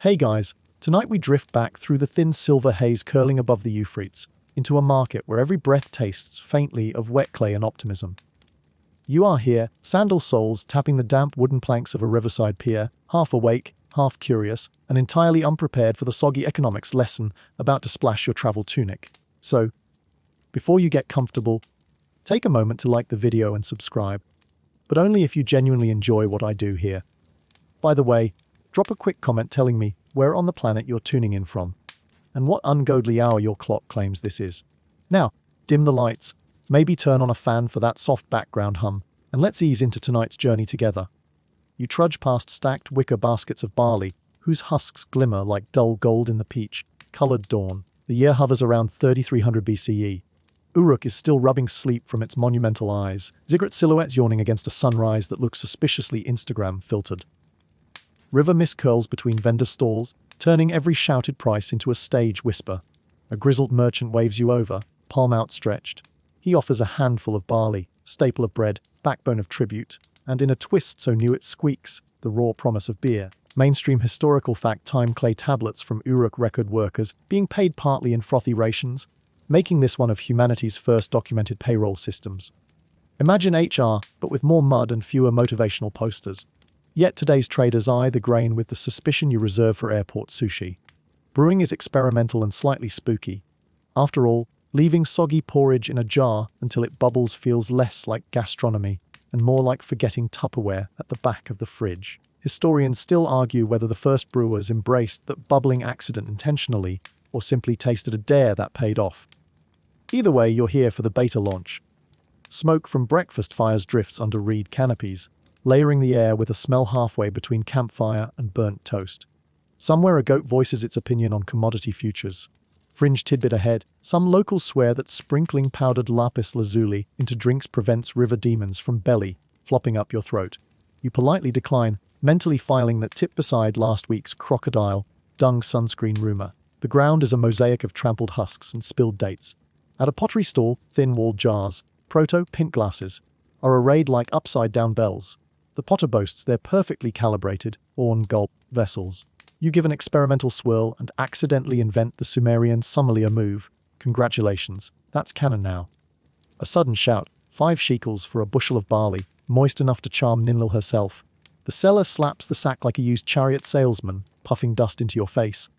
Hey guys, tonight we drift back through the thin silver haze curling above the Euphrates, into a market where every breath tastes faintly of wet clay and optimism. You are here, sandal soles tapping the damp wooden planks of a riverside pier, half awake, half curious, and entirely unprepared for the soggy economics lesson about to splash your travel tunic. So, before you get comfortable, take a moment to like the video and subscribe, but only if you genuinely enjoy what I do here. By the way, drop a quick comment telling me where on the planet you're tuning in from, and what ungodly hour your clock claims this is. Now, dim the lights, maybe turn on a fan for that soft background hum, and let's ease into tonight's journey together. You trudge past stacked wicker baskets of barley, whose husks glimmer like dull gold in the peach-colored dawn. The year hovers around 3300 BCE. Uruk is still rubbing sleep from its monumental eyes, ziggurat silhouettes yawning against a sunrise that looks suspiciously Instagram-filtered. River mist curls between vendor stalls, turning every shouted price into a stage whisper. A grizzled merchant waves you over, palm outstretched. He offers a handful of barley, staple of bread, backbone of tribute, and in a twist so new it squeaks, the raw promise of beer. Mainstream historical fact time clay tablets from Uruk record workers being paid partly in frothy rations, making this one of humanity's first documented payroll systems. Imagine HR, but with more mud and fewer motivational posters. Yet today's traders eye the grain with the suspicion you reserve for airport sushi. Brewing is experimental and slightly spooky. After all, leaving soggy porridge in a jar until it bubbles feels less like gastronomy and more like forgetting Tupperware at the back of the fridge. Historians still argue whether the first brewers embraced that bubbling accident intentionally or simply tasted a dare that paid off. Either way, you're here for the beta launch. Smoke from breakfast fires drifts under reed canopies, layering the air with a smell halfway between campfire and burnt toast. Somewhere a goat voices its opinion on commodity futures. Fringe tidbit ahead, some locals swear that sprinkling powdered lapis lazuli into drinks prevents river demons from belly flopping up your throat. You politely decline, mentally filing that tip beside last week's crocodile dung sunscreen rumor. The ground is a mosaic of trampled husks and spilled dates. At a pottery stall, thin-walled jars, proto-pint glasses, are arrayed like upside-down bells. The potter boasts they're perfectly calibrated, Orn gulp vessels. You give an experimental swirl and accidentally invent the Sumerian sommelier move. Congratulations, that's canon now. A sudden shout, 5 shekels for a bushel of barley, moist enough to charm Ninlil herself. The seller slaps the sack like a used chariot salesman, puffing dust into your face.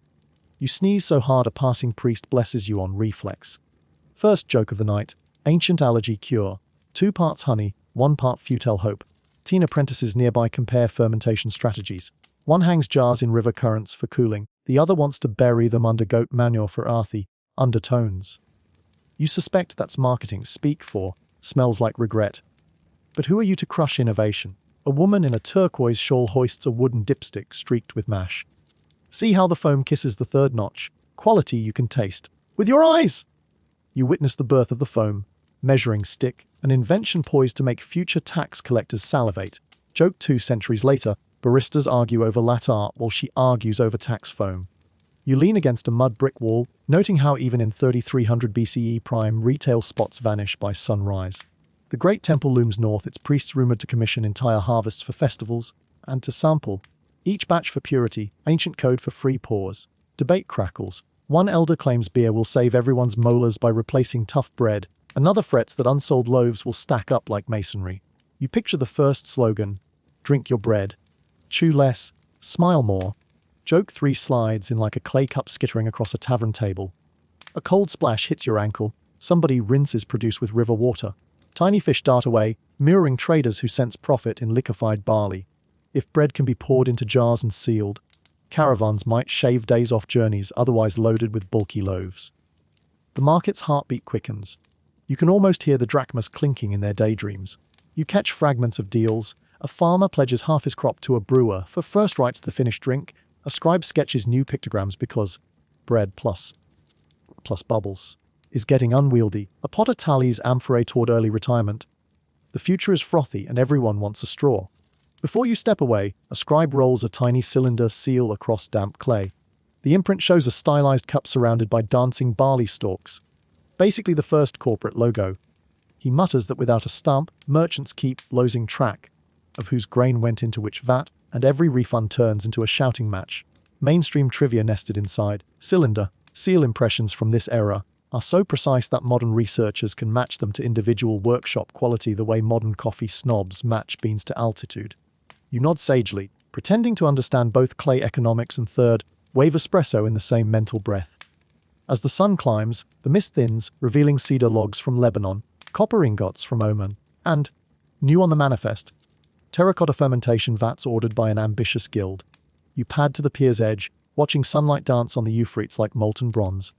You sneeze so hard a passing priest blesses you on reflex. First joke of the night, ancient allergy cure. 2 parts honey, 1 part futile hope. Teen apprentices nearby compare fermentation strategies. One hangs jars in river currents for cooling, the other wants to bury them under goat manure for earthy undertones. You suspect that's marketing speak for smells like regret. But who are you to crush innovation? A woman in a turquoise shawl hoists a wooden dipstick streaked with mash. See how the foam kisses the third notch. Quality you can taste. With your eyes! You witness the birth of the foam measuring stick, an invention poised to make future tax collectors salivate. Joke 2 centuries later, baristas argue over latte art while she argues over tax foam. You lean against a mud brick wall, noting how even in 3300 BCE prime retail spots vanish by sunrise. The Great Temple looms north, its priests rumored to commission entire harvests for festivals, and to sample. Each batch for purity, ancient code for free pours. Debate crackles. One elder claims beer will save everyone's molars by replacing tough bread. Another frets that unsold loaves will stack up like masonry. You picture the first slogan, drink your bread, chew less, smile more. Joke 3 slides in like a clay cup skittering across a tavern table. A cold splash hits your ankle, somebody rinses produce with river water. Tiny fish dart away, mirroring traders who sense profit in liquefied barley. If bread can be poured into jars and sealed, caravans might shave days off journeys otherwise loaded with bulky loaves. The market's heartbeat quickens. You can almost hear the drachmas clinking in their daydreams. You catch fragments of deals. A farmer pledges half his crop to a brewer for first rights to the finished drink. A scribe sketches new pictograms because bread plus bubbles is getting unwieldy. A potter tallies amphorae toward early retirement. The future is frothy and everyone wants a straw. Before you step away, a scribe rolls a tiny cylinder seal across damp clay. The imprint shows a stylized cup surrounded by dancing barley stalks. Basically the first corporate logo. He mutters that without a stamp, merchants keep losing track of whose grain went into which vat, and every refund turns into a shouting match. mainstream trivia nested inside. Cylinder, seal impressions from this era are so precise that modern researchers can match them to individual workshop quality the way modern coffee snobs match beans to altitude. You nod sagely, pretending to understand both clay economics and third wave espresso in the same mental breath. As the sun climbs, the mist thins, revealing cedar logs from Lebanon, copper ingots from Oman, and, new on the manifest, terracotta fermentation vats ordered by an ambitious guild. You pad to the pier's edge, watching sunlight dance on the euphrates like molten bronze.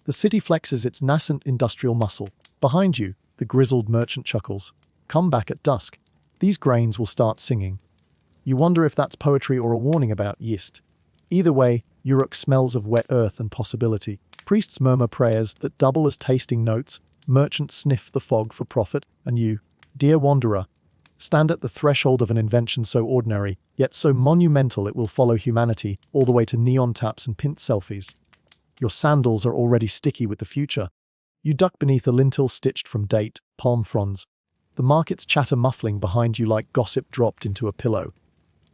The city flexes its nascent industrial muscle. Behind you, the grizzled merchant chuckles. Come back at dusk. These grains will start singing. You wonder if that's poetry or a warning about yeast. Either way, Uruk smells of wet earth and possibility. Priests murmur prayers that double as tasting notes, merchants sniff the fog for profit, and you, dear wanderer, stand at the threshold of an invention so ordinary, yet so monumental it will follow humanity all the way to neon taps and pint selfies. Your sandals are already sticky with the future. You duck beneath a lintel stitched from date, palm fronds. The market's chatter muffling behind you like gossip dropped into a pillow.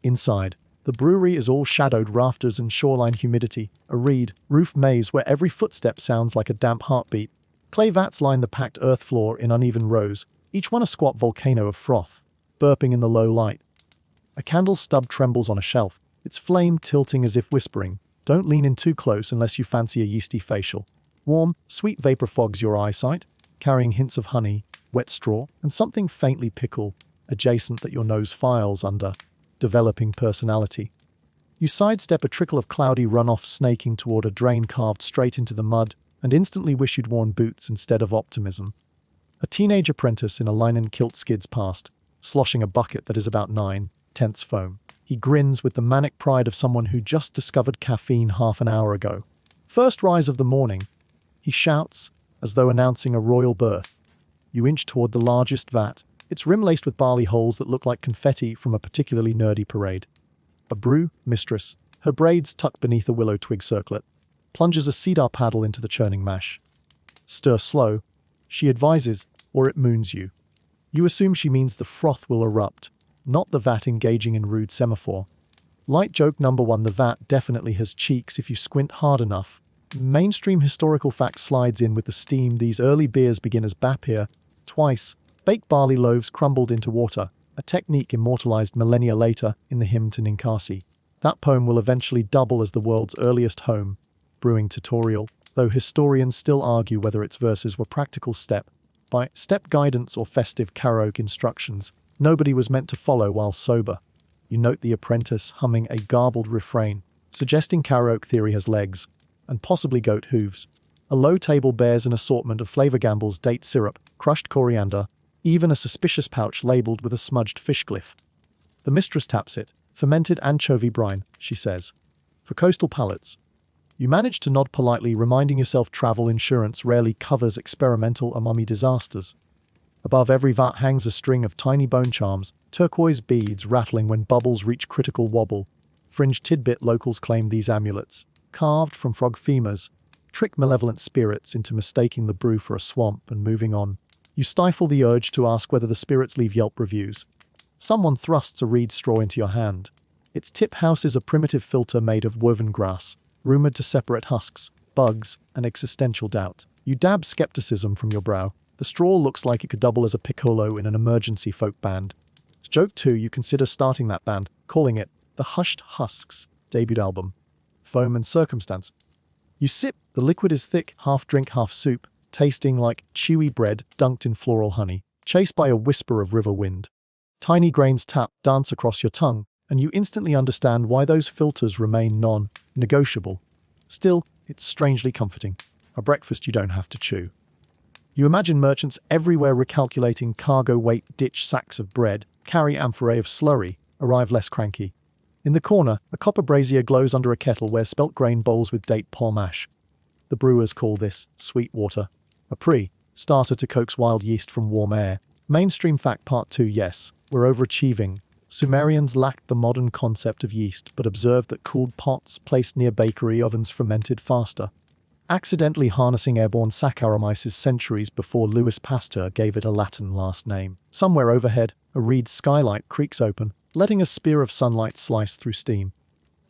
Inside, the brewery is all shadowed rafters and shoreline humidity, a reed, roof maze where every footstep sounds like a damp heartbeat. Clay vats line the packed earth floor in uneven rows, each one a squat volcano of froth, burping in the low light. A candle's stub trembles on a shelf, its flame tilting as if whispering, "Don't lean in too close unless you fancy a yeasty facial." Warm, sweet vapor fogs your eyesight, carrying hints of honey, wet straw, and something faintly pickle, adjacent that your nose files under. Developing personality. You sidestep a trickle of cloudy runoff snaking toward a drain carved straight into the mud, and instantly wish you'd worn boots instead of optimism. A teenage apprentice in a linen kilt skids past, sloshing a bucket that is about 9/10 foam. He grins with the manic pride of someone who just discovered caffeine half an hour ago. "First rise of the morning," he shouts, as though announcing a royal birth. You inch toward the largest vat, its rim laced with barley holes that look like confetti from a particularly nerdy parade. A brew mistress, her braids tucked beneath a willow twig circlet, plunges a cedar paddle into the churning mash. Stir slow, she advises, or it moons you. You assume she means the froth will erupt, not the vat engaging in rude semaphore. Light joke number one: the vat definitely has cheeks if you squint hard enough. Mainstream historical fact slides in with the steam. These early beers begin as bapir, twice, baked barley loaves crumbled into water, a technique immortalized millennia later in the hymn to Ninkasi. That poem will eventually double as the world's earliest home brewing tutorial, though historians still argue whether its verses were practical step-by-step guidance or festive karaoke instructions nobody was meant to follow while sober. You note the apprentice humming a garbled refrain, suggesting karaoke theory has legs, and possibly goat hooves. A low table bears an assortment of flavor gambles: date syrup, crushed coriander, even a suspicious pouch labeled with a smudged fish glyph. The mistress taps it. "Fermented anchovy brine," she says. "For coastal palates." You manage to nod politely, reminding yourself travel insurance rarely covers experimental umami disasters. Above every vat hangs a string of tiny bone charms, turquoise beads rattling when bubbles reach critical wobble. Fringe tidbit: locals claim these amulets, carved from frog femurs, trick malevolent spirits into mistaking the brew for a swamp and moving on. You stifle the urge to ask whether the spirits leave Yelp reviews. Someone thrusts a reed straw into your hand. Its tip houses a primitive filter made of woven grass, rumored to separate husks, bugs, and existential doubt. You dab skepticism from your brow. The straw looks like it could double as a piccolo in an emergency folk band. Joke 2: you consider starting that band, calling it the Hushed Husks debut album. Foam and circumstance. You sip. The liquid is thick, half drink, half soup, tasting like chewy bread dunked in floral honey, chased by a whisper of river wind. Tiny grains dance across your tongue, and you instantly understand why those filters remain non-negotiable. Still, it's strangely comforting. A breakfast you don't have to chew. You imagine merchants everywhere recalculating cargo weight, ditch sacks of bread, carry amphorae of slurry, arrive less cranky. In the corner, a copper brazier glows under a kettle where spelt grain bowls with date palm ash. The brewers call this sweet water. A pre-starter to coax wild yeast from warm air. Mainstream fact part 2: yes, we're overachieving. Sumerians lacked the modern concept of yeast, but observed that cooled pots placed near bakery ovens fermented faster, accidentally harnessing airborne Saccharomyces centuries before Louis Pasteur gave it a Latin last name. Somewhere overhead, a reed skylight creaks open, letting a spear of sunlight slice through steam.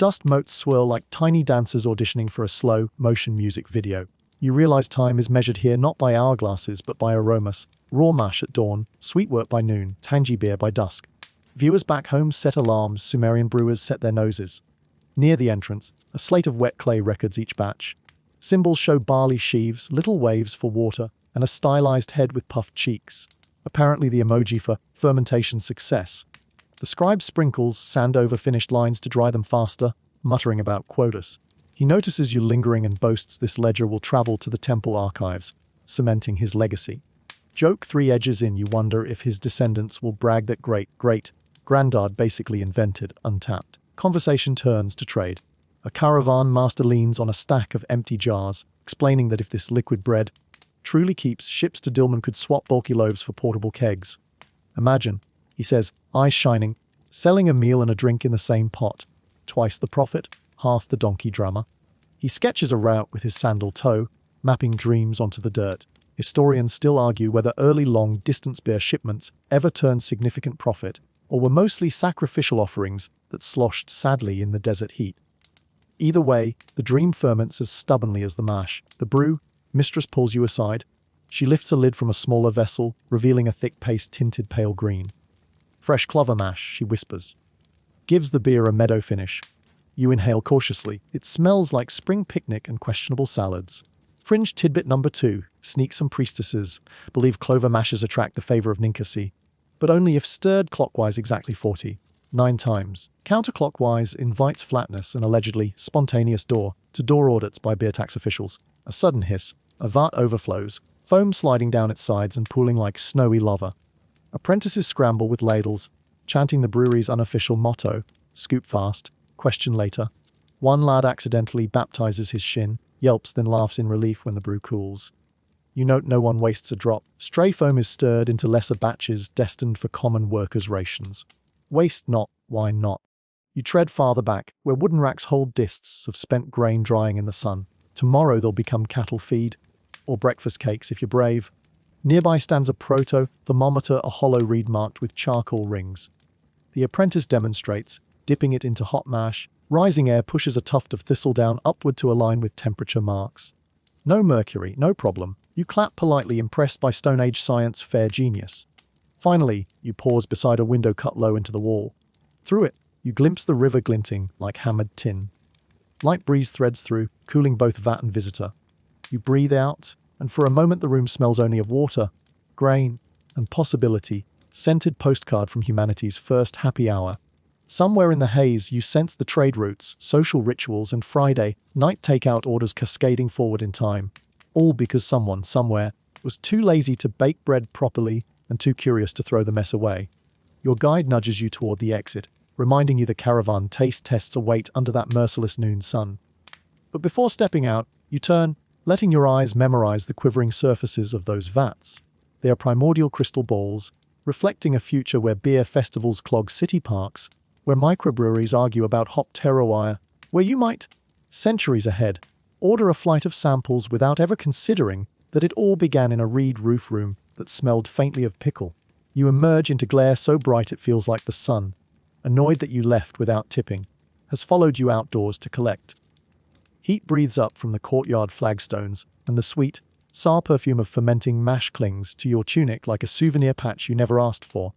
dust motes swirl like tiny dancers auditioning for a slow motion music video. You realize time is measured here not by hourglasses but by aromas. Raw mash at dawn, sweet work by noon, tangy beer by dusk. Viewers back home set alarms, Sumerian brewers set their noses. Near the entrance, a slate of wet clay records each batch. Symbols show barley sheaves, little waves for water, and a stylized head with puffed cheeks. Apparently the emoji for fermentation success. The scribe sprinkles sand over finished lines to dry them faster, muttering about quotas. He notices you lingering and boasts this ledger will travel to the temple archives, cementing his legacy. Joke 3 edges in, you wonder if his descendants will brag that great-granddad basically invented Untapped. Conversation turns to trade. A caravan master leans on a stack of empty jars, explaining that if this liquid bread truly keeps, ships to Dilmun could swap bulky loaves for portable kegs. Imagine, he says, eyes shining, selling a meal and a drink in the same pot. Twice the profit, half the donkey drama. He sketches a route with his sandal toe, mapping dreams onto the dirt. Historians still argue whether early long-distance beer shipments ever turned significant profit, or were mostly sacrificial offerings that sloshed sadly in the desert heat. Either way, the dream ferments as stubbornly as the mash. The brew mistress pulls you aside. She lifts a lid from a smaller vessel, revealing a thick paste tinted pale green. Fresh clover mash, she whispers. Gives the beer a meadow finish. You inhale cautiously. It smells like spring picnic and questionable salads. Fringe tidbit number 2. Sneaksome priestesses believe clover mashes attract the favor of Ninkasi, but only if stirred clockwise exactly 49 times. Counterclockwise invites flatness and allegedly spontaneous door-to-door audits by beer tax officials. A sudden hiss. A vat overflows, foam sliding down its sides and pooling like snowy lava. Apprentices scramble with ladles, chanting the brewery's unofficial motto, scoop fast, question later. One lad accidentally baptizes his shin, yelps, then laughs in relief when the brew cools. You note no one wastes a drop. Stray foam is stirred into lesser batches destined for common workers' rations. Waste not, wine not. You tread farther back, where wooden racks hold discs of spent grain drying in the sun. Tomorrow they'll become cattle feed, or breakfast cakes if you're brave. Nearby stands a proto-thermometer, a hollow reed marked with charcoal rings. The apprentice demonstrates, dipping it into hot mash. Rising air pushes a tuft of thistledown upward to align with temperature marks. No mercury, no problem. You clap politely, impressed by Stone Age science, fair genius. Finally, you pause beside a window cut low into the wall. Through it, you glimpse the river glinting like hammered tin. Light breeze threads through, cooling both vat and visitor. You breathe out, and for a moment the room smells only of water, grain, and possibility, scented postcard from humanity's first happy hour. Somewhere in the haze you sense the trade routes, social rituals, and Friday night takeout orders cascading forward in time. All because someone, somewhere, was too lazy to bake bread properly and too curious to throw the mess away. Your guide nudges you toward the exit, reminding you the caravan taste tests await under that merciless noon sun. But before stepping out, you turn, letting your eyes memorize the quivering surfaces of those vats. They are primordial crystal balls, reflecting a future where beer festivals clog city parks, where microbreweries argue about hop terroir, where you might, centuries ahead, order a flight of samples without ever considering that it all began in a reed roof room that smelled faintly of pickle. You emerge into glare so bright it feels like the sun, annoyed that you left without tipping, has followed you outdoors to collect. Heat breathes up from the courtyard flagstones, and the sweet, sour perfume of fermenting mash clings to your tunic like a souvenir patch you never asked for.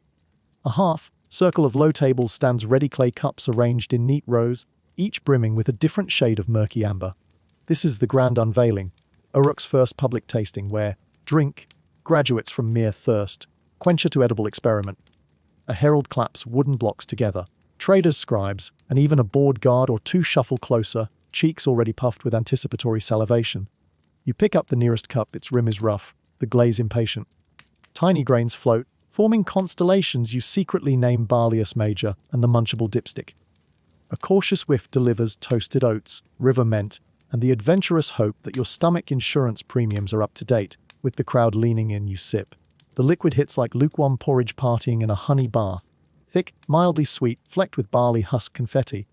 A half-circle of low tables stands ready, clay cups arranged in neat rows, each brimming with a different shade of murky amber. This is the grand unveiling, Uruk's first public tasting where drink graduates from mere thirst, quencher to edible experiment. A herald claps wooden blocks together. Traders, scribes, and even a bored guard or two shuffle closer, cheeks already puffed with anticipatory salivation. You pick up the nearest cup, its rim is rough, the glaze impatient. Tiny grains float, forming constellations you secretly name Barlius Major and the munchable dipstick. A cautious whiff delivers toasted oats, river mint, and the adventurous hope that your stomach insurance premiums are up to date. With the crowd leaning in, you sip. The liquid hits like lukewarm porridge partying in a honey bath. Thick, mildly sweet, flecked with barley husk confetti.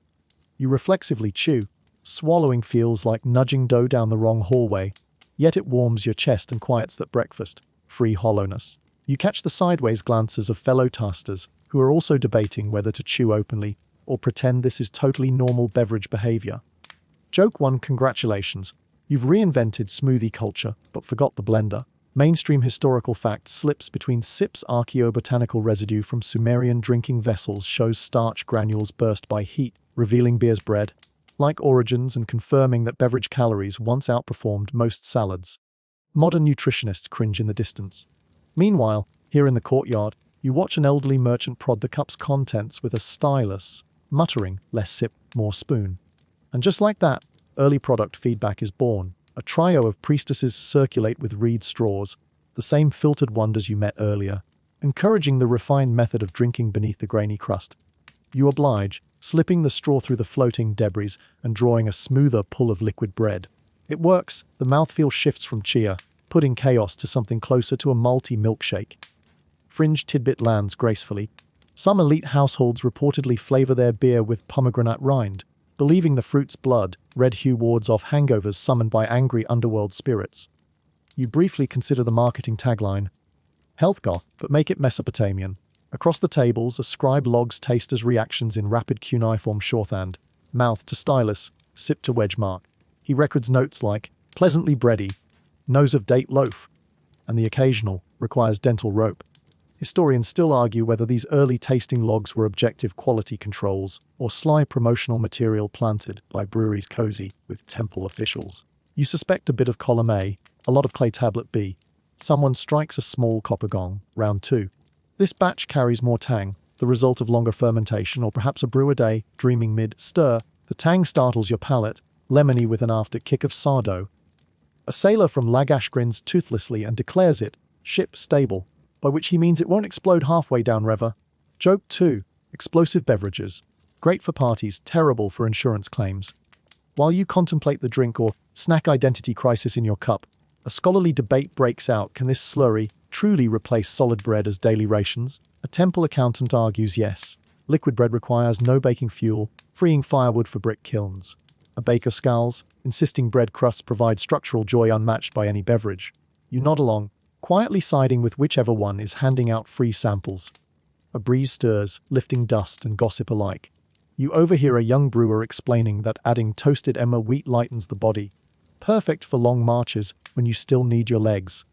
You reflexively chew. Swallowing feels like nudging dough down the wrong hallway, yet it warms your chest and quiets that breakfast-free hollowness. You catch the sideways glances of fellow tasters who are also debating whether to chew openly or pretend this is totally normal beverage behavior. Joke 1. Congratulations. You've reinvented smoothie culture, but forgot the blender. Mainstream historical fact slips between sips. Archaeobotanical residue from Sumerian drinking vessels shows starch granules burst by heat, revealing beer's bread like origins and confirming that beverage calories once outperformed most salads. Modern nutritionists cringe in the distance. Meanwhile, here in the courtyard, you watch an elderly merchant prod the cup's contents with a stylus, muttering, "Less sip, more spoon." And just like that, early product feedback is born. A trio of priestesses circulate with reed straws, the same filtered wonders you met earlier, encouraging the refined method of drinking beneath the grainy crust. You oblige, slipping the straw through the floating debris and drawing a smoother pull of liquid bread. It works. The mouthfeel shifts from chia, pudding chaos to something closer to a malty milkshake. Fringe tidbit lands gracefully. Some elite households reportedly flavor their beer with pomegranate rind, believing the fruit's blood, red hue wards off hangovers summoned by angry underworld spirits. You briefly consider the marketing tagline, "Health goth, but make it Mesopotamian." Across the tables, a scribe logs tasters' reactions in rapid cuneiform shorthand, mouth to stylus, sip to wedge mark. He records notes like, "pleasantly bready," "nose of date loaf," and the occasional, "requires dental rope." Historians still argue whether these early tasting logs were objective quality controls or sly promotional material planted by breweries cozy with temple officials. You suspect a bit of column A, a lot of clay tablet B. Someone strikes a small copper gong, round 2. This batch carries more tang, the result of longer fermentation or perhaps a brew a day, dreaming mid-stir. The tang startles your palate, lemony with an after kick of sourdough. A sailor from Lagash grins toothlessly and declares it, "ship stable," by which he means it won't explode halfway down river. Joke 2. Explosive beverages. Great for parties, terrible for insurance claims. While you contemplate the drink or snack identity crisis in your cup, a scholarly debate breaks out. Can this slurry truly replace solid bread as daily rations? A temple accountant argues yes. Liquid bread requires no baking fuel, freeing firewood for brick kilns. A baker scowls, insisting bread crusts provide structural joy unmatched by any beverage. You nod along, quietly siding with whichever one is handing out free samples. A breeze stirs, lifting dust and gossip alike. You overhear a young brewer explaining that adding toasted emmer wheat lightens the body, perfect for long marches when you still need your legs.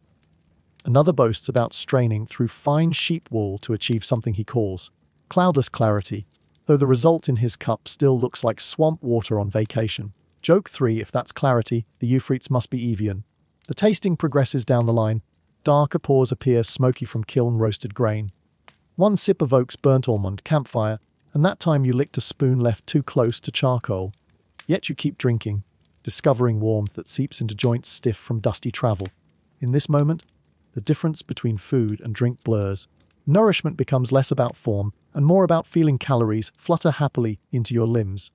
Another boasts about straining through fine sheep wool to achieve something he calls cloudless clarity, though the result in his cup still looks like swamp water on vacation. Joke 3. If that's clarity, the Euphrates must be Evian. The tasting progresses down the line. Darker pours appear, smoky from kiln-roasted grain. One sip evokes burnt almond campfire, and that time you licked a spoon left too close to charcoal. Yet you keep drinking, discovering warmth that seeps into joints stiff from dusty travel. In this moment, the difference between food and drink blurs. Nourishment becomes less about form and more about feeling calories flutter happily into your limbs.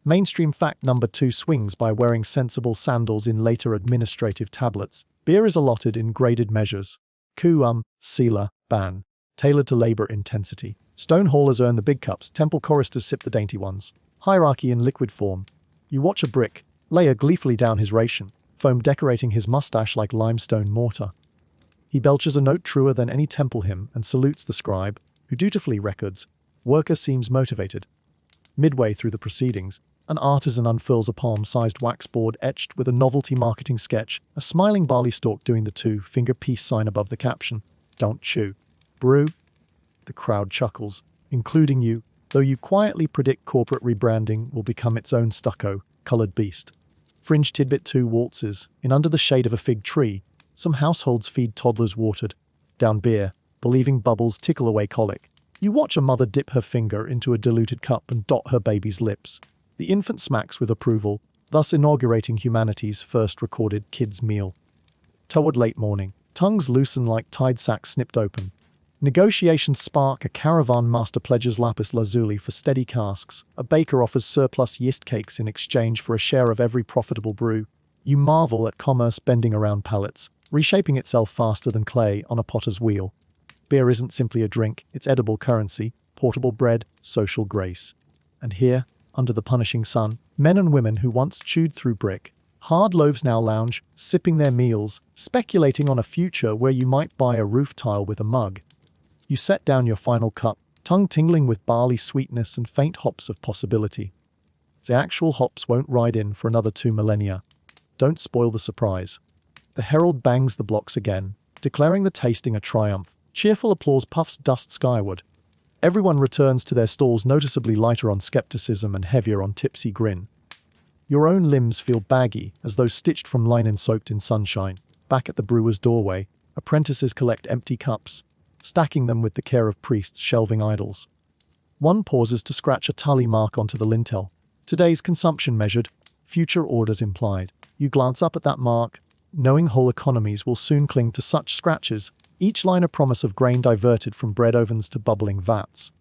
Mainstream fact number 2 swings by wearing sensible sandals in later administrative tablets. Beer is allotted in graded measures. Sela, ban. Tailored to labor intensity. Stone haulers earn the big cups, temple choristers sip the dainty ones. Hierarchy in liquid form. You watch a brick layer gleefully down his ration, foam decorating his mustache like limestone mortar. He belches a note truer than any temple hymn and salutes the scribe, who dutifully records, "Worker seems motivated." Midway through the proceedings, an artisan unfurls a palm-sized waxboard etched with a novelty marketing sketch, a smiling barley stalk doing the 2-finger peace sign above the caption, "Don't chew. Brew." The crowd chuckles, including you, though you quietly predict corporate rebranding will become its own stucco-colored beast. Fringe tidbit 2 waltzes, in under the shade of a fig tree. Some households feed toddlers watered down beer, believing bubbles tickle away colic. You watch a mother dip her finger into a diluted cup and dot her baby's lips. The infant smacks with approval, thus inaugurating humanity's first recorded kids' meal. Toward late morning, tongues loosen like tide sacks snipped open. Negotiations spark. A caravan master pledges lapis lazuli for steady casks. A baker offers surplus yeast cakes in exchange for a share of every profitable brew. You marvel at commerce bending around pallets, reshaping itself faster than clay on a potter's wheel. Beer isn't simply a drink, it's edible currency, portable bread, social grace. And here, under the punishing sun, men and women who once chewed through brick, hard loaves now lounge, sipping their meals, speculating on a future where you might buy a roof tile with a mug. You set down your final cup, tongue tingling with barley sweetness and faint hops of possibility. The actual hops won't ride in for another 2 millennia. Don't spoil the surprise. The herald bangs the blocks again, declaring the tasting a triumph. Cheerful applause puffs dust skyward. Everyone returns to their stalls, noticeably lighter on skepticism and heavier on tipsy grin. Your own limbs feel baggy, as though stitched from linen soaked in sunshine. Back at the brewer's doorway, apprentices collect empty cups, stacking them with the care of priests shelving idols. One pauses to scratch a tally mark onto the lintel. Today's consumption measured, future orders implied. You glance up at that mark, knowing whole economies will soon cling to such scratches, each line a promise of grain diverted from bread ovens to bubbling vats.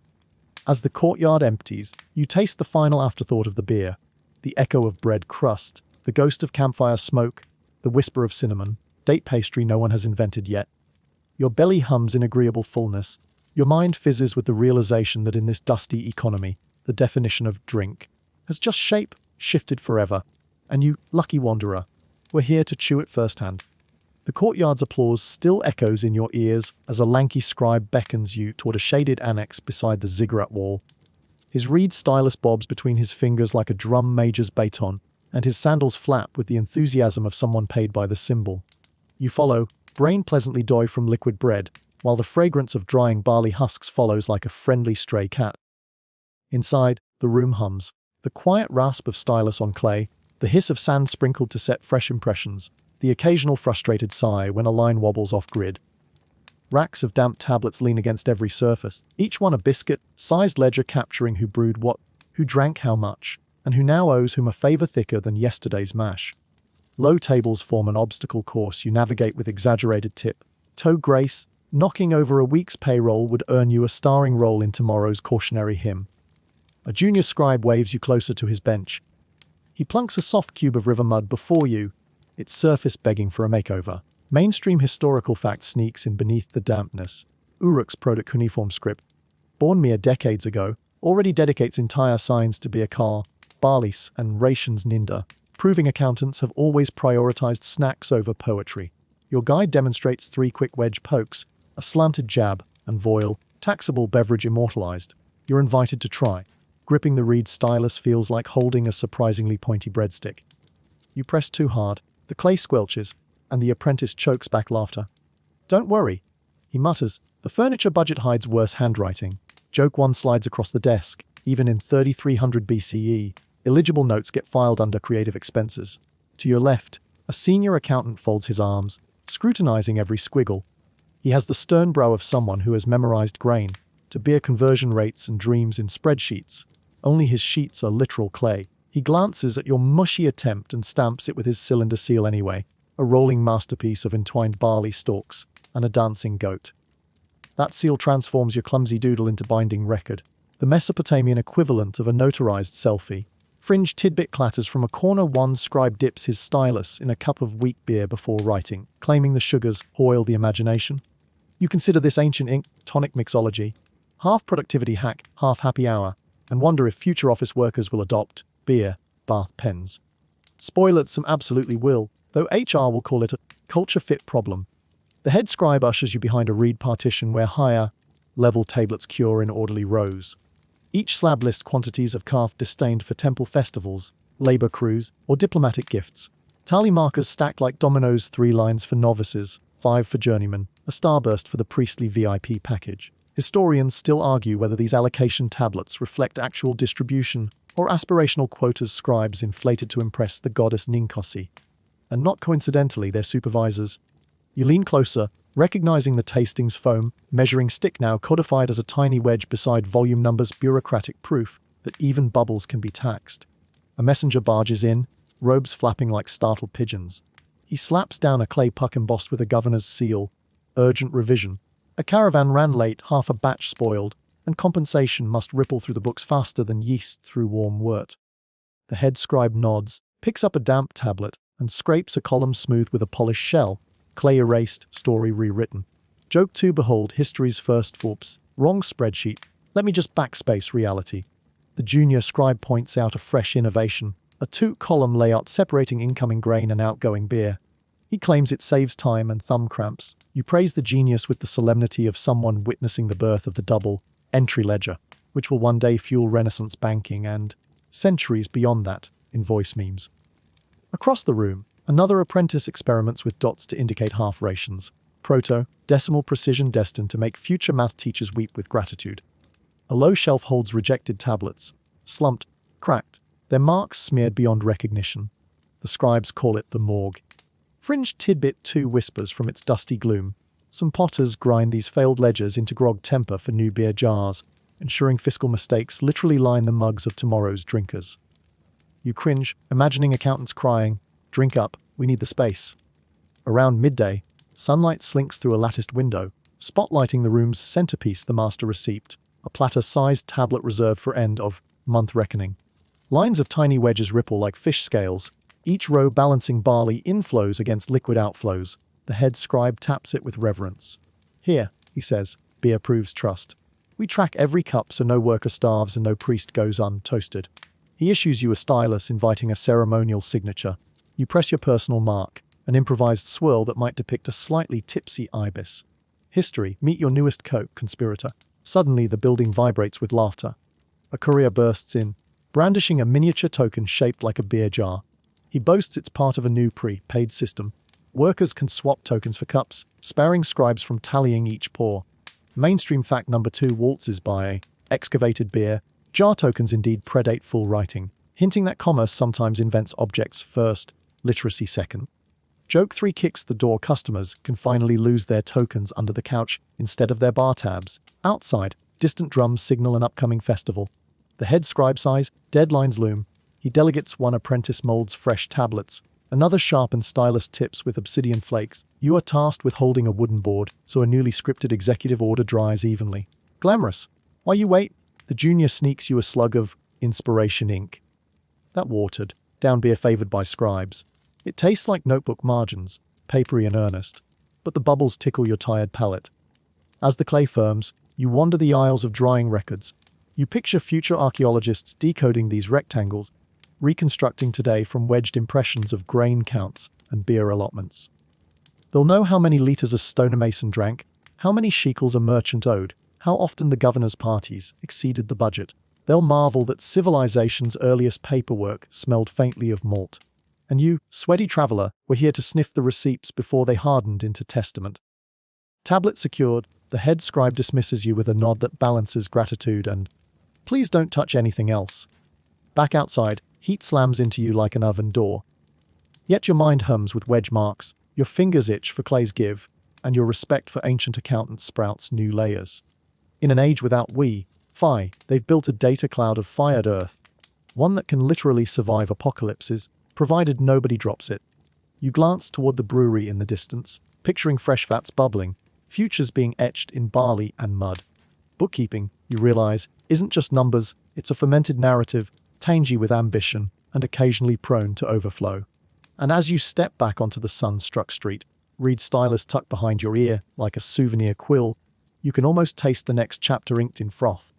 As the courtyard empties, you taste the final afterthought of the beer, the echo of bread crust, the ghost of campfire smoke, the whisper of cinnamon, date pastry no one has invented yet. Your belly hums in agreeable fullness. Your mind fizzes with the realization that in this dusty economy, the definition of drink has just shifted forever, and you, lucky wanderer, were here to chew it firsthand. The courtyard's applause still echoes in your ears as a lanky scribe beckons you toward a shaded annex beside the ziggurat wall. His reed stylus bobs between his fingers like a drum major's baton, and his sandals flap with the enthusiasm of someone paid by the cymbal. You follow, brain pleasantly doy from liquid bread, while the fragrance of drying barley husks follows like a friendly stray cat. Inside, the room hums, the quiet rasp of stylus on clay, the hiss of sand sprinkled to set fresh impressions, the occasional frustrated sigh when a line wobbles off-grid. Racks of damp tablets lean against every surface, each one a biscuit-sized ledger capturing who brewed what, who drank how much, and who now owes whom a favor thicker than yesterday's mash. Low tables form an obstacle course you navigate with exaggerated toe grace. Knocking over a week's payroll would earn you a starring role in tomorrow's cautionary hymn. A junior scribe waves you closer to his bench. He plunks a soft cube of river mud before you, its surface begging for a makeover. Mainstream historical fact sneaks in beneath the dampness. Uruk's product cuneiform script, born mere decades ago, already dedicates entire signs to Biakar, Barlis, and Rations Ninda, proving accountants have always prioritized snacks over poetry. Your guide demonstrates 3 quick wedge pokes, a slanted jab, and voile, taxable beverage immortalized. You're invited to try. Gripping the reed stylus feels like holding a surprisingly pointy breadstick. You press too hard, the clay squelches, and the apprentice chokes back laughter. Don't worry, he mutters. The furniture budget hides worse handwriting. Joke 1 slides across the desk. Even in 3300 BCE, illegible notes get filed under creative expenses. To your left, a senior accountant folds his arms, scrutinizing every squiggle. He has the stern brow of someone who has memorized grain to beer conversion rates and dreams in spreadsheets. Only his sheets are literal clay. He glances at your mushy attempt and stamps it with his cylinder seal anyway, a rolling masterpiece of entwined barley stalks and a dancing goat. That seal transforms your clumsy doodle into binding record, the Mesopotamian equivalent of a notarized selfie. Fringe tidbit clatters from a corner. One scribe dips his stylus in a cup of weak beer before writing, claiming the sugars hoil the imagination. You consider this ancient ink tonic mixology, half productivity hack, half happy hour, and wonder if future office workers will adopt beer bath pens. Spoiler, some absolutely will, though HR will call it a culture fit problem. The head scribe ushers you behind a reed partition where higher-level tablets cure in orderly rows. Each slab lists quantities of calf disdained for temple festivals, labor crews, or diplomatic gifts. Tally markers stacked like dominoes, 3 lines for novices, 5 for journeymen, a starburst for the priestly VIP package. Historians still argue whether these allocation tablets reflect actual distribution or aspirational quotas scribes inflated to impress the goddess Ninkasi. And not coincidentally, their supervisors. You lean closer, recognizing the tastings foam, measuring stick now codified as a tiny wedge beside volume numbers, bureaucratic proof that even bubbles can be taxed. A messenger barges in, robes flapping like startled pigeons. He slaps down a clay puck embossed with a governor's seal. Urgent revision. A caravan ran late, half a batch spoiled, and compensation must ripple through the books faster than yeast through warm wort. The head scribe nods, picks up a damp tablet, and scrapes a column smooth with a polished shell. Clay erased, story rewritten. Joke 2, behold history's first whoops. Wrong spreadsheet. Let me just backspace reality. The junior scribe points out a fresh innovation, a 2-column layout separating incoming grain and outgoing beer. He claims it saves time and thumb cramps. You praise the genius with the solemnity of someone witnessing the birth of the double entry ledger, which will one day fuel Renaissance banking and centuries beyond that in voice memes. Across the room, another apprentice experiments with dots to indicate half rations. Decimal precision destined to make future math teachers weep with gratitude. A low shelf holds rejected tablets, slumped, cracked, their marks smeared beyond recognition. The scribes call it the morgue. Fringed tidbit 2 whispers from its dusty gloom. Some potters grind these failed ledgers into grog temper for new beer jars, ensuring fiscal mistakes literally line the mugs of tomorrow's drinkers. You cringe, imagining accountants crying, "Drink up, we need the space." Around midday, sunlight slinks through a latticed window, spotlighting the room's centerpiece, the master receipt, a platter-sized tablet reserved for end-of-month reckoning. Lines of tiny wedges ripple like fish scales, each row balancing barley inflows against liquid outflows. The head scribe taps it with reverence. "Here," he says, "beer proves trust. We track every cup so no worker starves and no priest goes untoasted." He issues you a stylus inviting a ceremonial signature. You press your personal mark, an improvised swirl that might depict a slightly tipsy ibis. History, meet your newest co-conspirator. Suddenly the building vibrates with laughter. A courier bursts in, brandishing a miniature token shaped like a beer jar. He boasts it's part of a new pre-paid system. Workers can swap tokens for cups, sparing scribes from tallying each pour. Mainstream fact number 2 waltzes by. Excavated beer. Jar tokens indeed predate full writing, hinting that commerce sometimes invents objects first, literacy second. Joke 3 kicks the door. Customers can finally lose their tokens under the couch instead of their bar tabs. Outside, distant drums signal an upcoming festival. The head scribe sighs, deadlines loom. He delegates. One apprentice molds fresh tablets. Another sharpens stylus tips with obsidian flakes. You are tasked with holding a wooden board, so a newly scripted executive order dries evenly. Glamorous. While you wait, the junior sneaks you a slug of inspiration ink. That watered down beer favored by scribes. It tastes like notebook margins, papery and earnest, but the bubbles tickle your tired palate. As the clay firms, you wander the aisles of drying records. You picture future archaeologists decoding these rectangles, reconstructing today from wedged impressions of grain counts and beer allotments. They'll know how many liters a stonemason drank, how many shekels a merchant owed, how often the governor's parties exceeded the budget. They'll marvel that civilization's earliest paperwork smelled faintly of malt. And you, sweaty traveler, were here to sniff the receipts before they hardened into testament. Tablet secured, the head scribe dismisses you with a nod that balances gratitude and, "Please don't touch anything else." Back outside, heat slams into you like an oven door. Yet your mind hums with wedge marks, your fingers itch for clay's give, and your respect for ancient accountants sprouts new layers. In an age without Wi-Fi, they've built a data cloud of fired earth, one that can literally survive apocalypses, provided nobody drops it. You glance toward the brewery in the distance, picturing fresh vats bubbling, futures being etched in barley and mud. Bookkeeping, you realize, isn't just numbers, it's a fermented narrative, tangy with ambition, and occasionally prone to overflow. And as you step back onto the sun-struck street, read stylus tucked behind your ear like a souvenir quill, you can almost taste the next chapter inked in froth.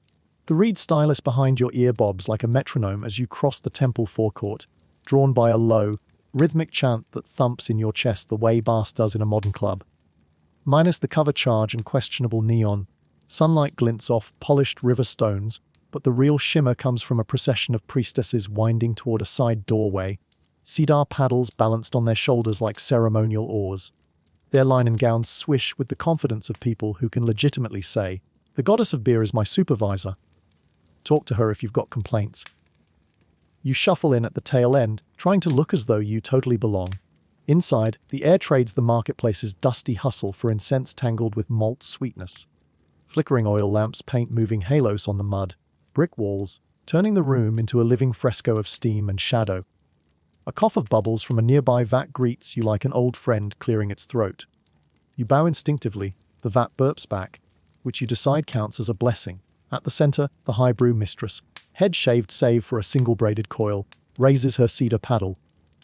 The reed stylus behind your ear bobs like a metronome as you cross the temple forecourt, drawn by a low, rhythmic chant that thumps in your chest the way bass does in a modern club. Minus the cover charge and questionable neon, sunlight glints off polished river stones, but the real shimmer comes from a procession of priestesses winding toward a side doorway, cedar paddles balanced on their shoulders like ceremonial oars. Their linen gowns swish with the confidence of people who can legitimately say, "The goddess of beer is my supervisor. Talk to her if you've got complaints." You shuffle in at the tail end, trying to look as though you totally belong. Inside, the air trades the marketplace's dusty hustle for incense tangled with malt sweetness. Flickering oil lamps paint moving halos on the mud, brick walls, turning the room into a living fresco of steam and shadow. A cough of bubbles from a nearby vat greets you like an old friend clearing its throat. You bow instinctively, the vat burps back, which you decide counts as a blessing. At the center, the high brew mistress, head shaved save for a single braided coil, raises her cedar paddle.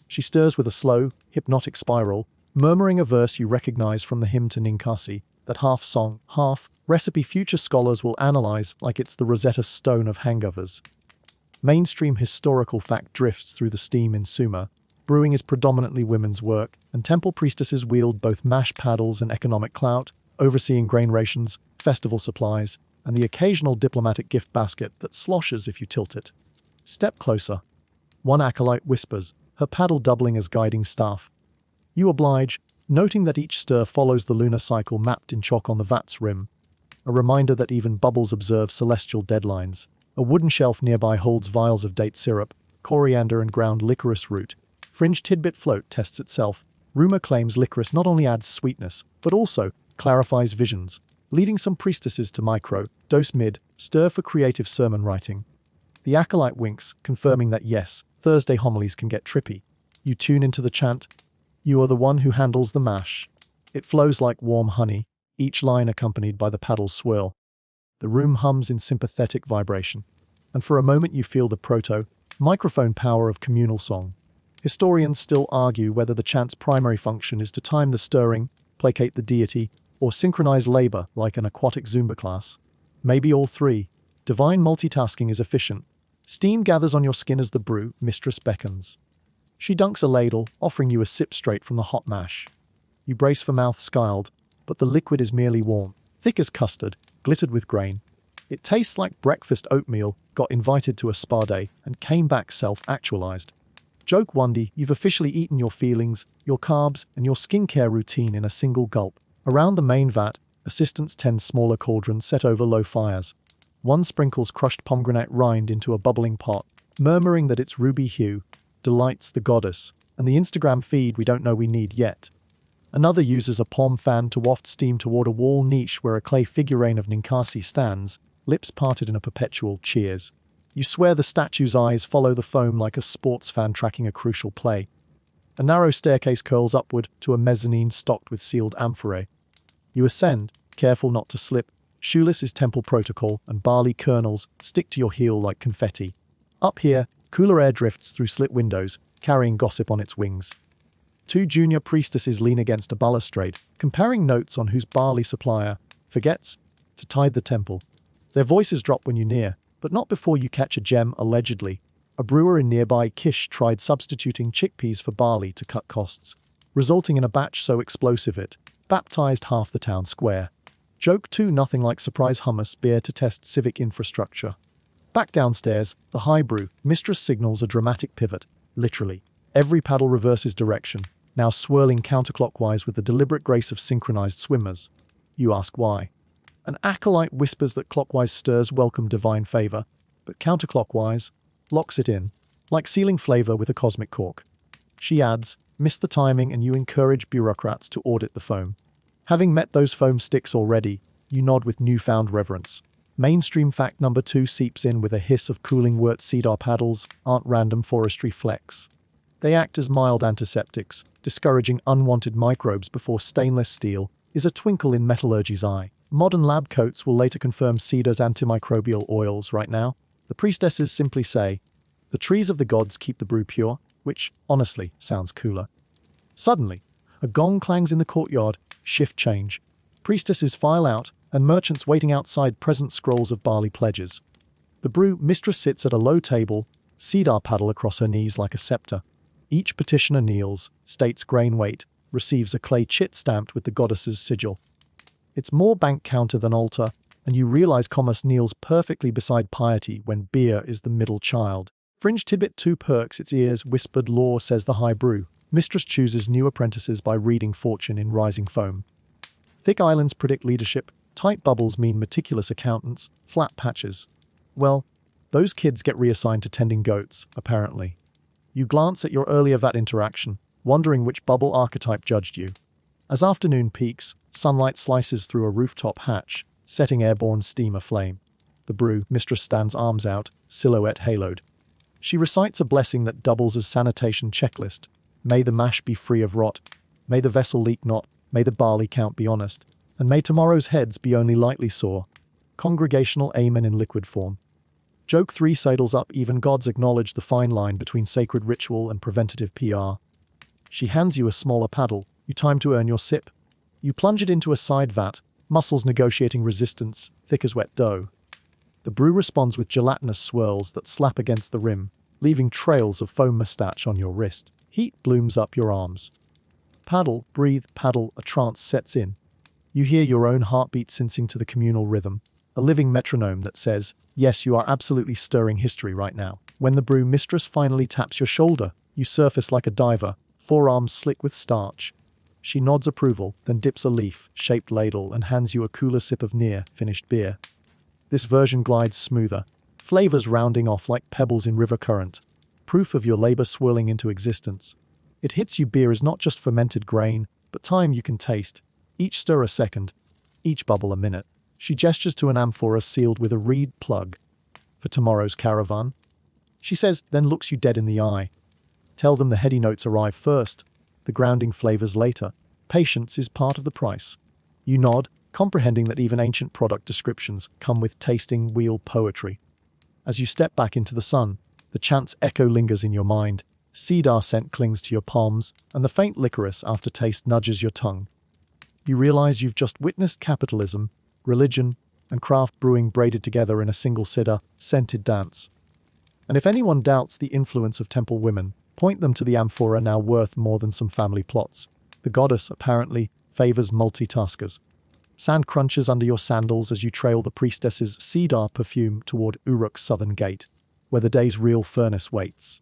She stirs with a slow, hypnotic spiral, murmuring a verse you recognize from the hymn to Ninkasi, that half song, half recipe future scholars will analyze like it's the Rosetta Stone of hangovers. Mainstream historical fact drifts through the steam in Sumer. Brewing is predominantly women's work, and temple priestesses wield both mash paddles and economic clout, overseeing grain rations, festival supplies, and the occasional diplomatic gift basket that sloshes if you tilt it. Step closer. One acolyte whispers, her paddle doubling as guiding staff. You oblige, noting that each stir follows the lunar cycle mapped in chalk on the vat's rim. A reminder that even bubbles observe celestial deadlines. A wooden shelf nearby holds vials of date syrup, coriander and ground licorice root. Fringe tidbit float tests itself. Rumor claims licorice not only adds sweetness, but also clarifies visions, leading some priestesses to micro, dose mid, stir for creative sermon writing. The acolyte winks, confirming that yes, Thursday homilies can get trippy. You tune into the chant. You are the one who handles the mash. It flows like warm honey, each line accompanied by the paddle's swirl. The room hums in sympathetic vibration, and for a moment you feel the proto-microphone power of communal song. Historians still argue whether the chant's primary function is to time the stirring, placate the deity, or synchronize labor like an aquatic Zumba class. Maybe all three. Divine multitasking is efficient. Steam gathers on your skin as the brew mistress beckons. She dunks a ladle, offering you a sip straight from the hot mash. You brace for mouth scald, but the liquid is merely warm, thick as custard, glittered with grain. It tastes like breakfast oatmeal, got invited to a spa day, and came back self-actualized. Joke Wundy, you've officially eaten your feelings, your carbs, and your skincare routine in a single gulp. Around the main vat, assistants tend smaller cauldrons set over low fires. One sprinkles crushed pomegranate rind into a bubbling pot, murmuring that its ruby hue delights the goddess, and the Instagram feed we don't know we need yet. Another uses a palm fan to waft steam toward a wall niche where a clay figurine of Ninkasi stands, lips parted in a perpetual cheers. You swear the statue's eyes follow the foam like a sports fan tracking a crucial play. A narrow staircase curls upward to a mezzanine stocked with sealed amphorae. You ascend, careful not to slip. Shoeless is temple protocol, and barley kernels stick to your heel like confetti. Up here, cooler air drifts through slit windows, carrying gossip on its wings. Two junior priestesses lean against a balustrade, comparing notes on whose barley supplier forgets to tithe the temple. Their voices drop when you near, but not before you catch a gem, allegedly. A brewer in nearby Kish tried substituting chickpeas for barley to cut costs, resulting in a batch so explosive it baptized half the town square. Joke 2, nothing like surprise hummus beer to test civic infrastructure. Back downstairs, the high brew mistress signals a dramatic pivot, literally. Every paddle reverses direction, now swirling counterclockwise with the deliberate grace of synchronized swimmers. You ask why. An acolyte whispers that clockwise stirs welcome divine favor, but counterclockwise locks it in, like sealing flavor with a cosmic cork. She adds, miss the timing and you encourage bureaucrats to audit the foam. Having met those foam sticks already, you nod with newfound reverence. Mainstream fact number 2 seeps in with a hiss of cooling wort cedar paddles aren't random forestry flecks. They act as mild antiseptics, discouraging unwanted microbes before stainless steel is a twinkle in metallurgy's eye. Modern lab coats will later confirm cedar's antimicrobial oils right now. The priestesses simply say, the trees of the gods keep the brew pure, which, honestly, sounds cooler. Suddenly, a gong clangs in the courtyard, shift change. Priestesses file out, and merchants waiting outside present scrolls of barley pledges. The brew mistress sits at a low table, cedar paddle across her knees like a scepter. Each petitioner kneels, states grain weight, receives a clay chit stamped with the goddess's sigil. It's more bank counter than altar, and you realize commerce kneels perfectly beside piety when beer is the middle child. Fringe tidbit 2 perks its ears, whispered lore says the high brew. Mistress chooses new apprentices by reading fortune in rising foam. Thick islands predict leadership, tight bubbles mean meticulous accountants, flat patches. Well, those kids get reassigned to tending goats, apparently. You glance at your earlier vat interaction, wondering which bubble archetype judged you. As afternoon peaks, sunlight slices through a rooftop hatch, setting airborne steam aflame. The brew mistress stands arms out, silhouette haloed. She recites a blessing that doubles as sanitation checklist. May the mash be free of rot. May the vessel leak not. May the barley count be honest. And may tomorrow's heads be only lightly sore. Congregational amen in liquid form. Joke 3 sidles up, even gods acknowledge the fine line between sacred ritual and preventative PR. She hands you a smaller paddle. You time to earn your sip. You plunge it into a side vat, muscles negotiating resistance, thick as wet dough. The brew responds with gelatinous swirls that slap against the rim, leaving trails of foam moustache on your wrist. Heat blooms up your arms. Paddle, breathe, paddle, a trance sets in. You hear your own heartbeat syncing to the communal rhythm. a living metronome that says, yes, you are absolutely stirring history right now. When the brew mistress finally taps your shoulder, you surface like a diver, forearms slick with starch. She nods approval, then dips a leaf-shaped ladle and hands you a cooler sip of near-finished beer. This version glides smoother, flavors rounding off like pebbles in river current, proof of your labor swirling into existence. It hits you beer is not just fermented grain, but time you can taste. Each stir a second, each bubble a minute. She gestures to an amphora sealed with a reed plug. For tomorrow's caravan? She says, then looks you dead in the eye. Tell them the heady notes arrive first, the grounding flavors later. Patience is part of the price. You nod, comprehending that even ancient product descriptions come with tasting wheel poetry. As you step back into the sun, the chant's echo lingers in your mind, cedar scent clings to your palms, and the faint licorice aftertaste nudges your tongue. You realize you've just witnessed capitalism, religion, and craft brewing braided together in a single cedar, scented dance. And if anyone doubts the influence of temple women, point them to the amphora now worth more than some family plots. The goddess, apparently, favors multitaskers. Sand crunches under your sandals as you trail the priestess's cedar perfume toward Uruk's southern gate, where the day's real furnace waits.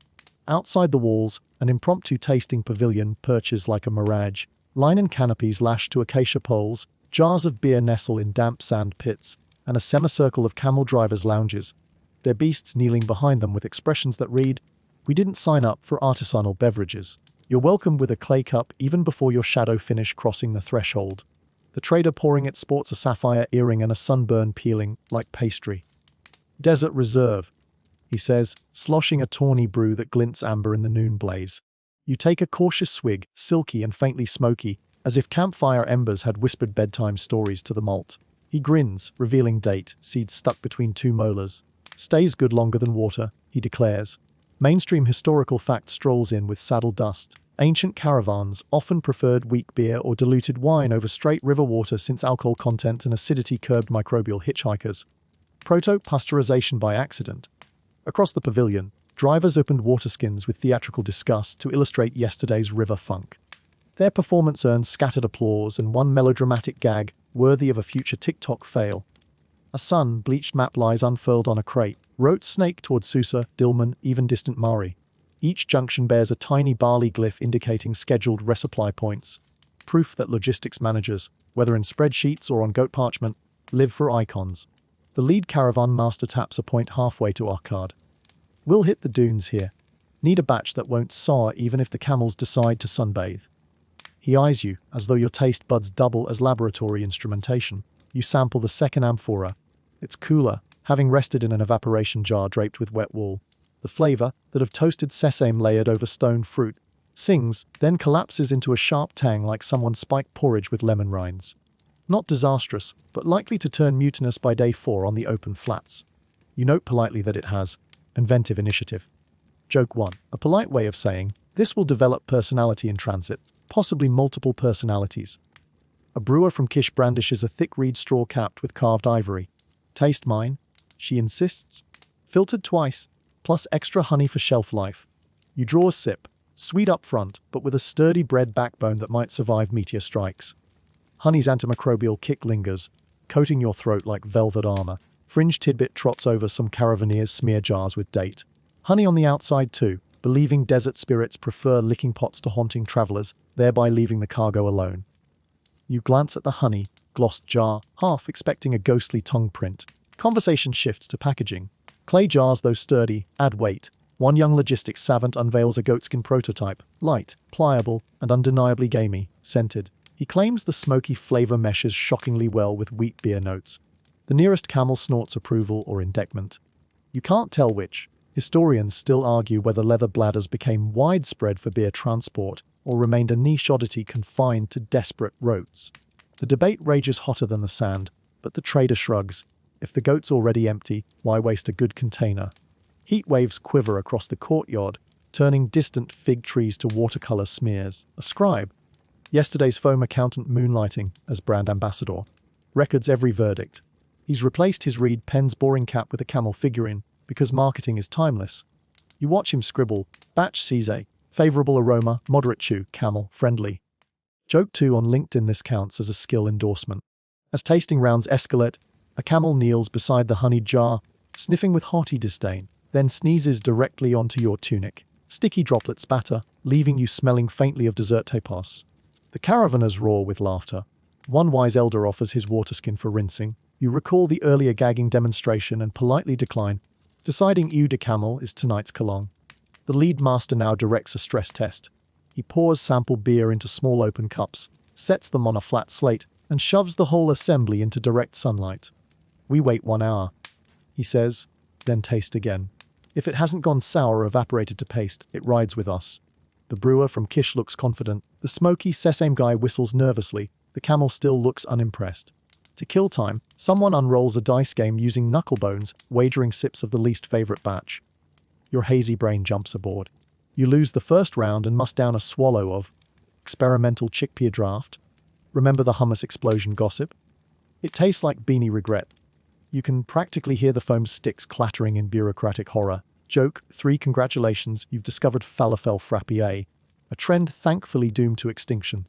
Outside the walls, an impromptu tasting pavilion perches like a mirage, linen canopies lashed to acacia poles, jars of beer nestle in damp sand pits, and a semicircle of camel drivers' lounges, their beasts kneeling behind them with expressions that read, "We didn't sign up for artisanal beverages. You're welcome with a clay cup even before your shadow finish crossing the threshold." The trader pouring it sports a sapphire earring and a sunburn peeling like pastry. "Desert Reserve," he says, sloshing a tawny brew that glints amber in the noon blaze. You take a cautious swig, silky and faintly smoky, as if campfire embers had whispered bedtime stories to the malt. He grins, revealing date, seeds stuck between two molars. "Stays good longer than water," he declares. Mainstream historical fact strolls in with saddle dust. Ancient caravans often preferred weak beer or diluted wine over straight river water since alcohol content and acidity curbed microbial hitchhikers. Proto-pasteurization by accident. Across the pavilion, drivers opened water skins with theatrical disgust to illustrate yesterday's river funk. Their performance earned scattered applause and one melodramatic gag worthy of a future TikTok fail. A sun-bleached map lies unfurled on a crate, rote snake toward Susa, Dilmun, even distant Mari. Each junction bears a tiny barley glyph indicating scheduled resupply points, proof that logistics managers, whether in spreadsheets or on goat parchment, live for icons. The lead caravan master taps a point halfway to our card. "We'll hit the dunes here. Need a batch that won't sour even if the camels decide to sunbathe." He eyes you, as though your taste buds double as laboratory instrumentation. You sample the second amphora. It's cooler, having rested in an evaporation jar draped with wet wool. The flavor, that of toasted sesame layered over stone fruit, sings, then collapses into a sharp tang like someone spiked porridge with lemon rinds. Not disastrous, but likely to turn mutinous by day 4 on the open flats. You note politely that it has inventive initiative. Joke 1. A polite way of saying, this will develop personality in transit, possibly multiple personalities. A brewer from Kish brandishes a thick reed straw capped with carved ivory. "Taste mine," she insists. "Filtered twice, plus extra honey for shelf life." You draw a sip, sweet up front, but with a sturdy bread backbone that might survive meteor strikes. Honey's antimicrobial kick lingers, coating your throat like velvet armor. Fringe tidbit trots over some caravaneers' smear jars with date. Honey on the outside too, believing desert spirits prefer licking pots to haunting travelers, thereby leaving the cargo alone. You glance at the honey, glossed jar, half expecting a ghostly tongue print. Conversation shifts to packaging. Clay jars, though sturdy, add weight. One young logistics savant unveils a goatskin prototype, light, pliable, and undeniably gamey, scented. He claims the smoky flavor meshes shockingly well with wheat beer notes. The nearest camel snorts approval or indictment. You can't tell which. Historians still argue whether leather bladders became widespread for beer transport or remained a niche oddity confined to desperate rotes. The debate rages hotter than the sand, but the trader shrugs. If the goat's already empty, why waste a good container? Heat waves quiver across the courtyard, turning distant fig trees to watercolor smears. A scribe, yesterday's foam accountant moonlighting as brand ambassador, records every verdict. He's replaced his reed pen's boring cap with a camel figurine, because marketing is timeless. You watch him scribble, batch Cise, favorable aroma, moderate chew, camel, friendly. Joke 2 on LinkedIn. This counts as a skill endorsement. As tasting rounds escalate, A camel kneels beside the honeyed jar, sniffing with haughty disdain, then sneezes directly onto your tunic. Sticky droplets spatter, leaving you smelling faintly of dessert tapas. The caravanners roar with laughter. One wise elder offers his waterskin for rinsing. You recall the earlier gagging demonstration and politely decline, deciding eau de camel is tonight's cologne. The lead master now directs a stress test. He pours sample beer into small open cups, sets them on a flat slate, and shoves the whole assembly into direct sunlight. We wait 1 hour, he says, then taste again. If it hasn't gone sour or evaporated to paste, it rides with us. The brewer from Kish looks confident. The smoky sesame guy whistles nervously. The camel still looks unimpressed. To kill time, someone unrolls a dice game using knucklebones, wagering sips of the least favorite batch. Your hazy brain jumps aboard. You lose the first round and must down a swallow of experimental chickpea draft. Remember the hummus explosion gossip? It tastes like beanie regret. You can practically hear the foam sticks clattering in bureaucratic horror. Joke 3 congratulations, you've discovered falafel frappé, a trend thankfully doomed to extinction.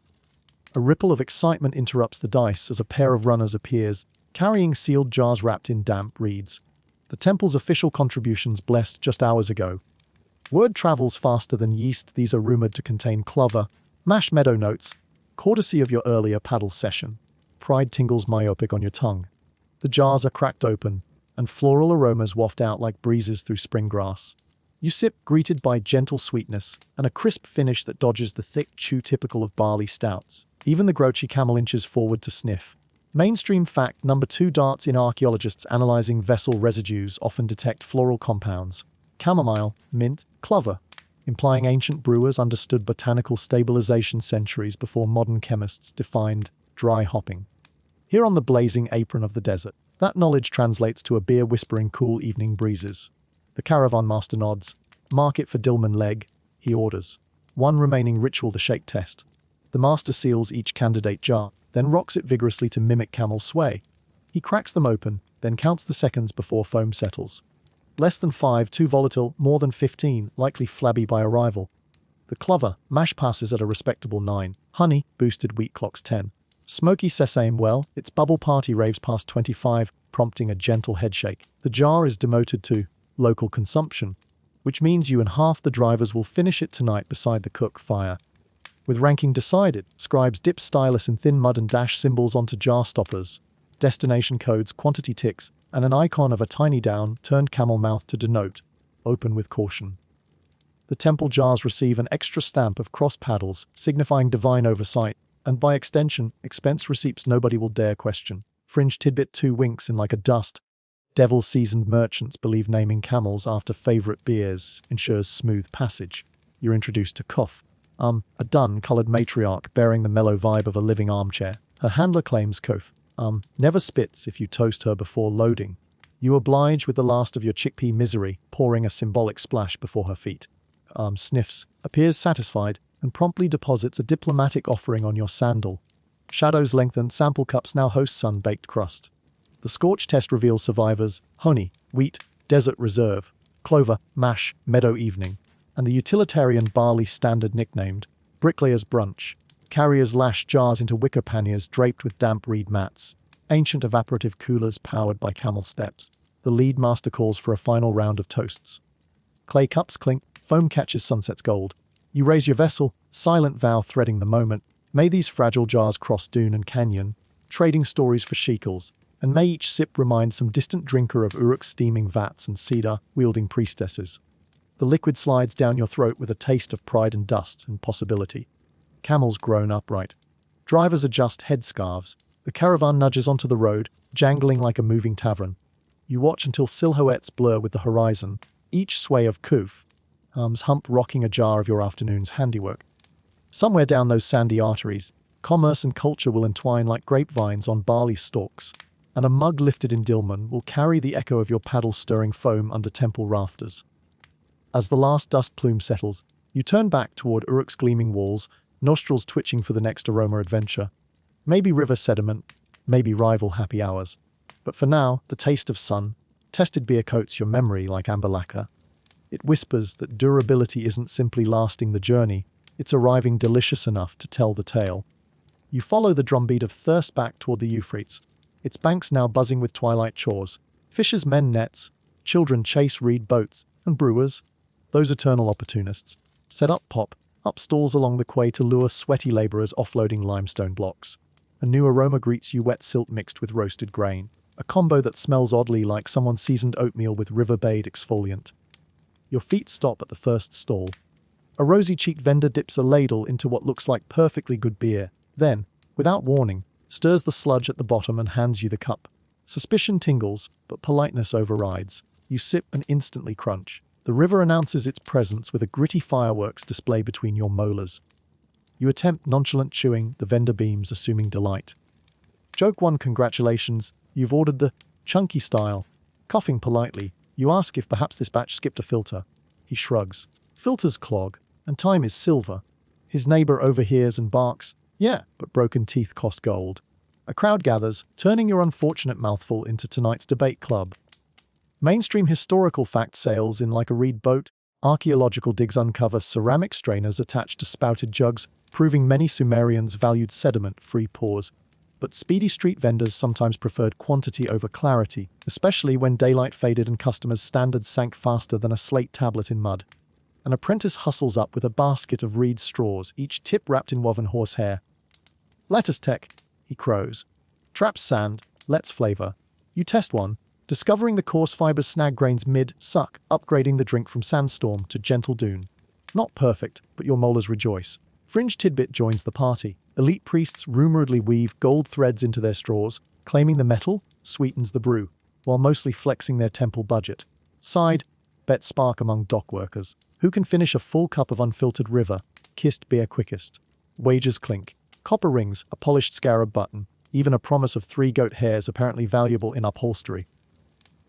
A ripple of excitement interrupts the dice as a pair of runners appears, carrying sealed jars wrapped in damp reeds. The temple's official contributions blessed just hours ago. Word travels faster than yeast. These are rumored to contain clover, mashed meadow notes, courtesy of your earlier paddle session. Pride tingles myopic on your tongue. The jars are cracked open, and floral aromas waft out like breezes through spring grass. You sip, greeted by gentle sweetness and a crisp finish that dodges the thick chew typical of barley stouts. Even the grouchy camel inches forward to sniff. Mainstream fact number 2: darts in archaeologists analyzing vessel residues often detect floral compounds. Chamomile, mint, clover, implying ancient brewers understood botanical stabilization centuries before modern chemists defined dry hopping. Here on the blazing apron of the desert, that knowledge translates to a beer whispering cool evening breezes. The caravan master nods. Mark it for Dilman leg, he orders. One remaining ritual, the shake test. The master seals each candidate jar, then rocks it vigorously to mimic camel sway. He cracks them open, then counts the seconds before foam settles. Less than 5, too volatile, more than 15, likely flabby by arrival. The clover, mash passes at a respectable 9. Honey, boosted wheat clocks 10. Smoky sesame, well, its bubble party raves past 25, prompting a gentle headshake. The jar is demoted to local consumption, which means you and half the drivers will finish it tonight beside the cook fire. With ranking decided, scribes dip stylus in thin mud and dash symbols onto jar stoppers, destination codes, quantity ticks, and an icon of a tiny down-turned camel mouth to denote, open with caution. The temple jars receive an extra stamp of cross paddles, signifying divine oversight, and by extension, expense receipts nobody will dare question. Fringe tidbit 2 winks in like a dust. Devil-seasoned merchants believe naming camels after favorite beers ensures smooth passage. You're introduced to Kuff, a dun-colored matriarch bearing the mellow vibe of a living armchair. Her handler claims Kof, never spits if you toast her before loading. You oblige with the last of your chickpea misery, pouring a symbolic splash before her feet. Sniffs, appears satisfied, and promptly deposits a diplomatic offering on your sandal. Shadows lengthen, sample cups now host sun-baked crust. The scorch test reveals survivors: honey, wheat, desert reserve, clover, mash, meadow evening, and the utilitarian barley standard nicknamed bricklayer's brunch. Carriers lash jars into wicker panniers draped with damp reed mats, ancient evaporative coolers powered by camel steps. The lead master calls for a final round of toasts. Clay cups clink, foam catches sunset's gold. You raise your vessel, silent vow threading the moment. May these fragile jars cross dune and canyon, trading stories for shekels, and may each sip remind some distant drinker of Uruk's steaming vats and cedar-wielding priestesses. The liquid slides down your throat with a taste of pride and dust and possibility. Camels groan upright. Drivers adjust headscarves. The caravan nudges onto the road, jangling like a moving tavern. You watch until silhouettes blur with the horizon, each sway of Kuf, hump rocking a jar of your afternoon's handiwork. Somewhere down those sandy arteries, commerce and culture will entwine like grapevines on barley stalks, and a mug lifted in Dilmun will carry the echo of your paddle stirring foam under temple rafters. As the last dust plume settles, you turn back toward Uruk's gleaming walls, nostrils twitching for the next aroma adventure. Maybe river sediment, maybe rival happy hours. But for now, the taste of sun, tested beer coats your memory like amber lacquer. It whispers that durability isn't simply lasting the journey, it's arriving delicious enough to tell the tale. You follow the drumbeat of thirst back toward the Euphrates. its banks now buzzing with twilight chores. Fishers mend nets, children chase reed boats, and brewers, those eternal opportunists, set up stalls along the quay to lure sweaty laborers offloading limestone blocks. A new aroma greets you, wet silt mixed with roasted grain, a combo that smells oddly like someone seasoned oatmeal with river-bayed exfoliant. Your feet stop at the first stall. A rosy-cheeked vendor dips a ladle into what looks like perfectly good beer, then, without warning, stirs the sludge at the bottom and hands you the cup. Suspicion tingles, but politeness overrides. You sip and instantly crunch. The river announces its presence with a gritty fireworks display between your molars. You attempt nonchalant chewing, the vendor beams, assuming delight. Joke 1, congratulations, you've ordered the chunky style. Coughing politely, you ask if perhaps this batch skipped a filter. He shrugs. Filters clog, and time is silver. His neighbor overhears and barks, yeah, but broken teeth cost gold. A crowd gathers, turning your unfortunate mouthful into tonight's debate club. Mainstream historical fact sails in like a reed boat. Archaeological digs uncover ceramic strainers attached to spouted jugs, proving many Sumerians valued sediment-free pours. But speedy street vendors sometimes preferred quantity over clarity, especially when daylight faded and customers' standards sank faster than a slate tablet in mud. An apprentice hustles up with a basket of reed straws, each tip wrapped in woven horsehair. Lettuce tech, he crows. Traps sand, let's flavor. You test one, discovering the coarse fibers snag grains mid-suck, upgrading the drink from sandstorm to gentle dune. Not perfect, but your molars rejoice. Fringe Tidbit joins the party. Elite priests rumoredly weave gold threads into their straws, claiming the metal sweetens the brew, while mostly flexing their temple budget. Side, bets spark among dock workers. Who can finish a full cup of unfiltered river-kissed beer quickest? Wagers clink. Copper rings, a polished scarab button, even a promise of 3 goat hairs apparently valuable in upholstery.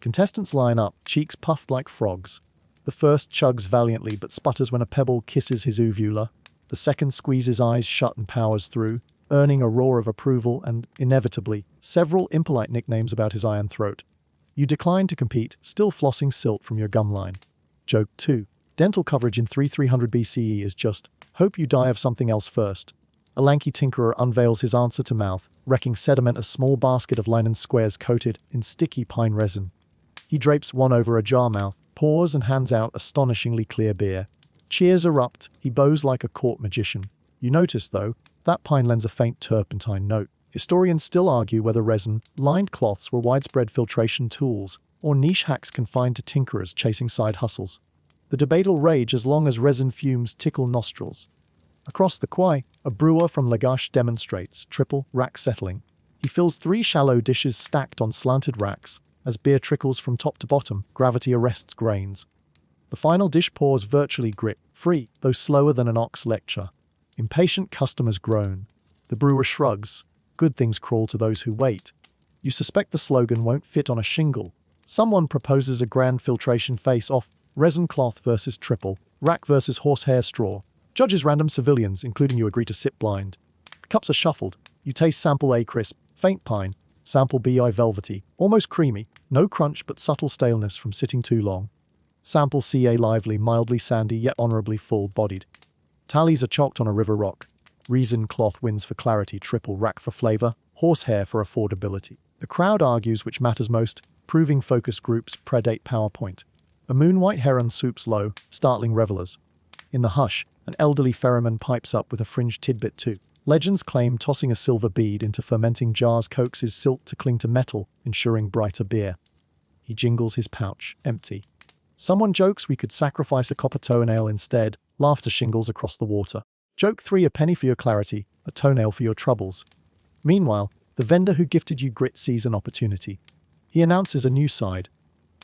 Contestants line up, cheeks puffed like frogs. The first chugs valiantly but sputters when a pebble kisses his uvula. The second squeezes eyes shut and powers through, earning a roar of approval and, inevitably, several impolite nicknames about his iron throat. You decline to compete, still flossing silt from your gum line. Joke 2. Dental coverage in 3300 BCE is just, hope you die of something else first. A lanky tinkerer unveils his answer to mouth, wrecking sediment a small basket of linen squares coated in sticky pine resin. He drapes one over a jar mouth, pours and hands out astonishingly clear beer. Cheers erupt, he bows like a court magician. You notice, though, that pine lends a faint turpentine note. Historians still argue whether resin-lined cloths were widespread filtration tools, or niche hacks confined to tinkerers chasing side hustles. The debate will rage as long as resin fumes tickle nostrils. Across the quay, a brewer from Lagash demonstrates triple rack settling. He fills 3 shallow dishes stacked on slanted racks. As beer trickles from top to bottom, gravity arrests grains. The final dish pours virtually grit-free, though slower than an ox lecture. Impatient customers groan. The brewer shrugs. Good things crawl to those who wait. You suspect the slogan won't fit on a shingle. Someone proposes a grand filtration face-off, resin cloth versus triple, rack versus horsehair straw. Judges random civilians, including you, agree to sit blind. Cups are shuffled. You taste sample A crisp, faint pine. Sample BI velvety, almost creamy, no crunch but subtle staleness from sitting too long. Sample CA lively, mildly sandy yet honorably full-bodied. Tallies are chalked on a river rock. Resin cloth wins for clarity, triple rack for flavor, horsehair for affordability. The crowd argues which matters most, proving focus groups predate PowerPoint. A moon-white heron swoops low, startling revelers. In the hush, an elderly ferryman pipes up with a fringe tidbit too. Legends claim tossing a silver bead into fermenting jars coaxes silt to cling to metal, ensuring brighter beer. He jingles his pouch, empty. Someone jokes we could sacrifice a copper toenail instead, laughter shingles across the water. Joke 3, a penny for your clarity, a toenail for your troubles. Meanwhile, the vendor who gifted you grit sees an opportunity. He announces a new side.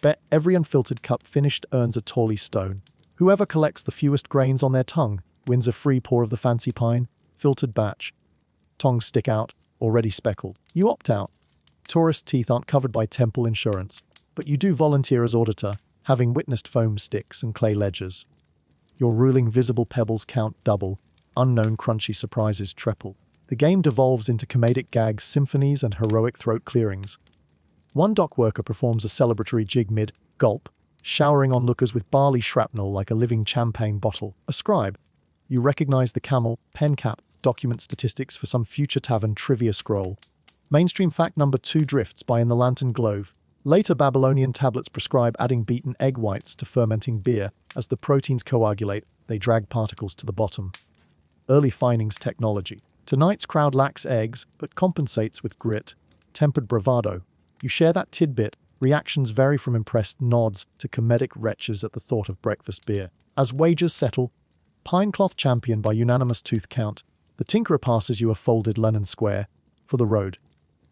Bet every unfiltered cup finished earns a tally stone. Whoever collects the fewest grains on their tongue wins a free pour of the fancy pine. Filtered batch. Tongues stick out, already speckled. You opt out. Tourist teeth aren't covered by temple insurance, but you do volunteer as auditor, having witnessed foam sticks and clay ledgers. Your ruling visible pebbles count double, unknown crunchy surprises triple. The game devolves into comedic gags, symphonies, and heroic throat clearings. One dock worker performs a celebratory jig mid-gulp, showering onlookers with barley shrapnel like a living champagne bottle. A scribe. You recognize the camel, pen cap, document statistics for some future tavern trivia scroll. Mainstream fact number 2 drifts by in the lantern glove. Later Babylonian tablets prescribe adding beaten egg whites to fermenting beer. As the proteins coagulate, they drag particles to the bottom. Early findings technology. Tonight's crowd lacks eggs, but compensates with grit. Tempered bravado. You share that tidbit. Reactions vary from impressed nods to comedic retches at the thought of breakfast beer. As wagers settle, Pinecloth champion by unanimous tooth count, the tinkerer passes you a folded linen square for the road.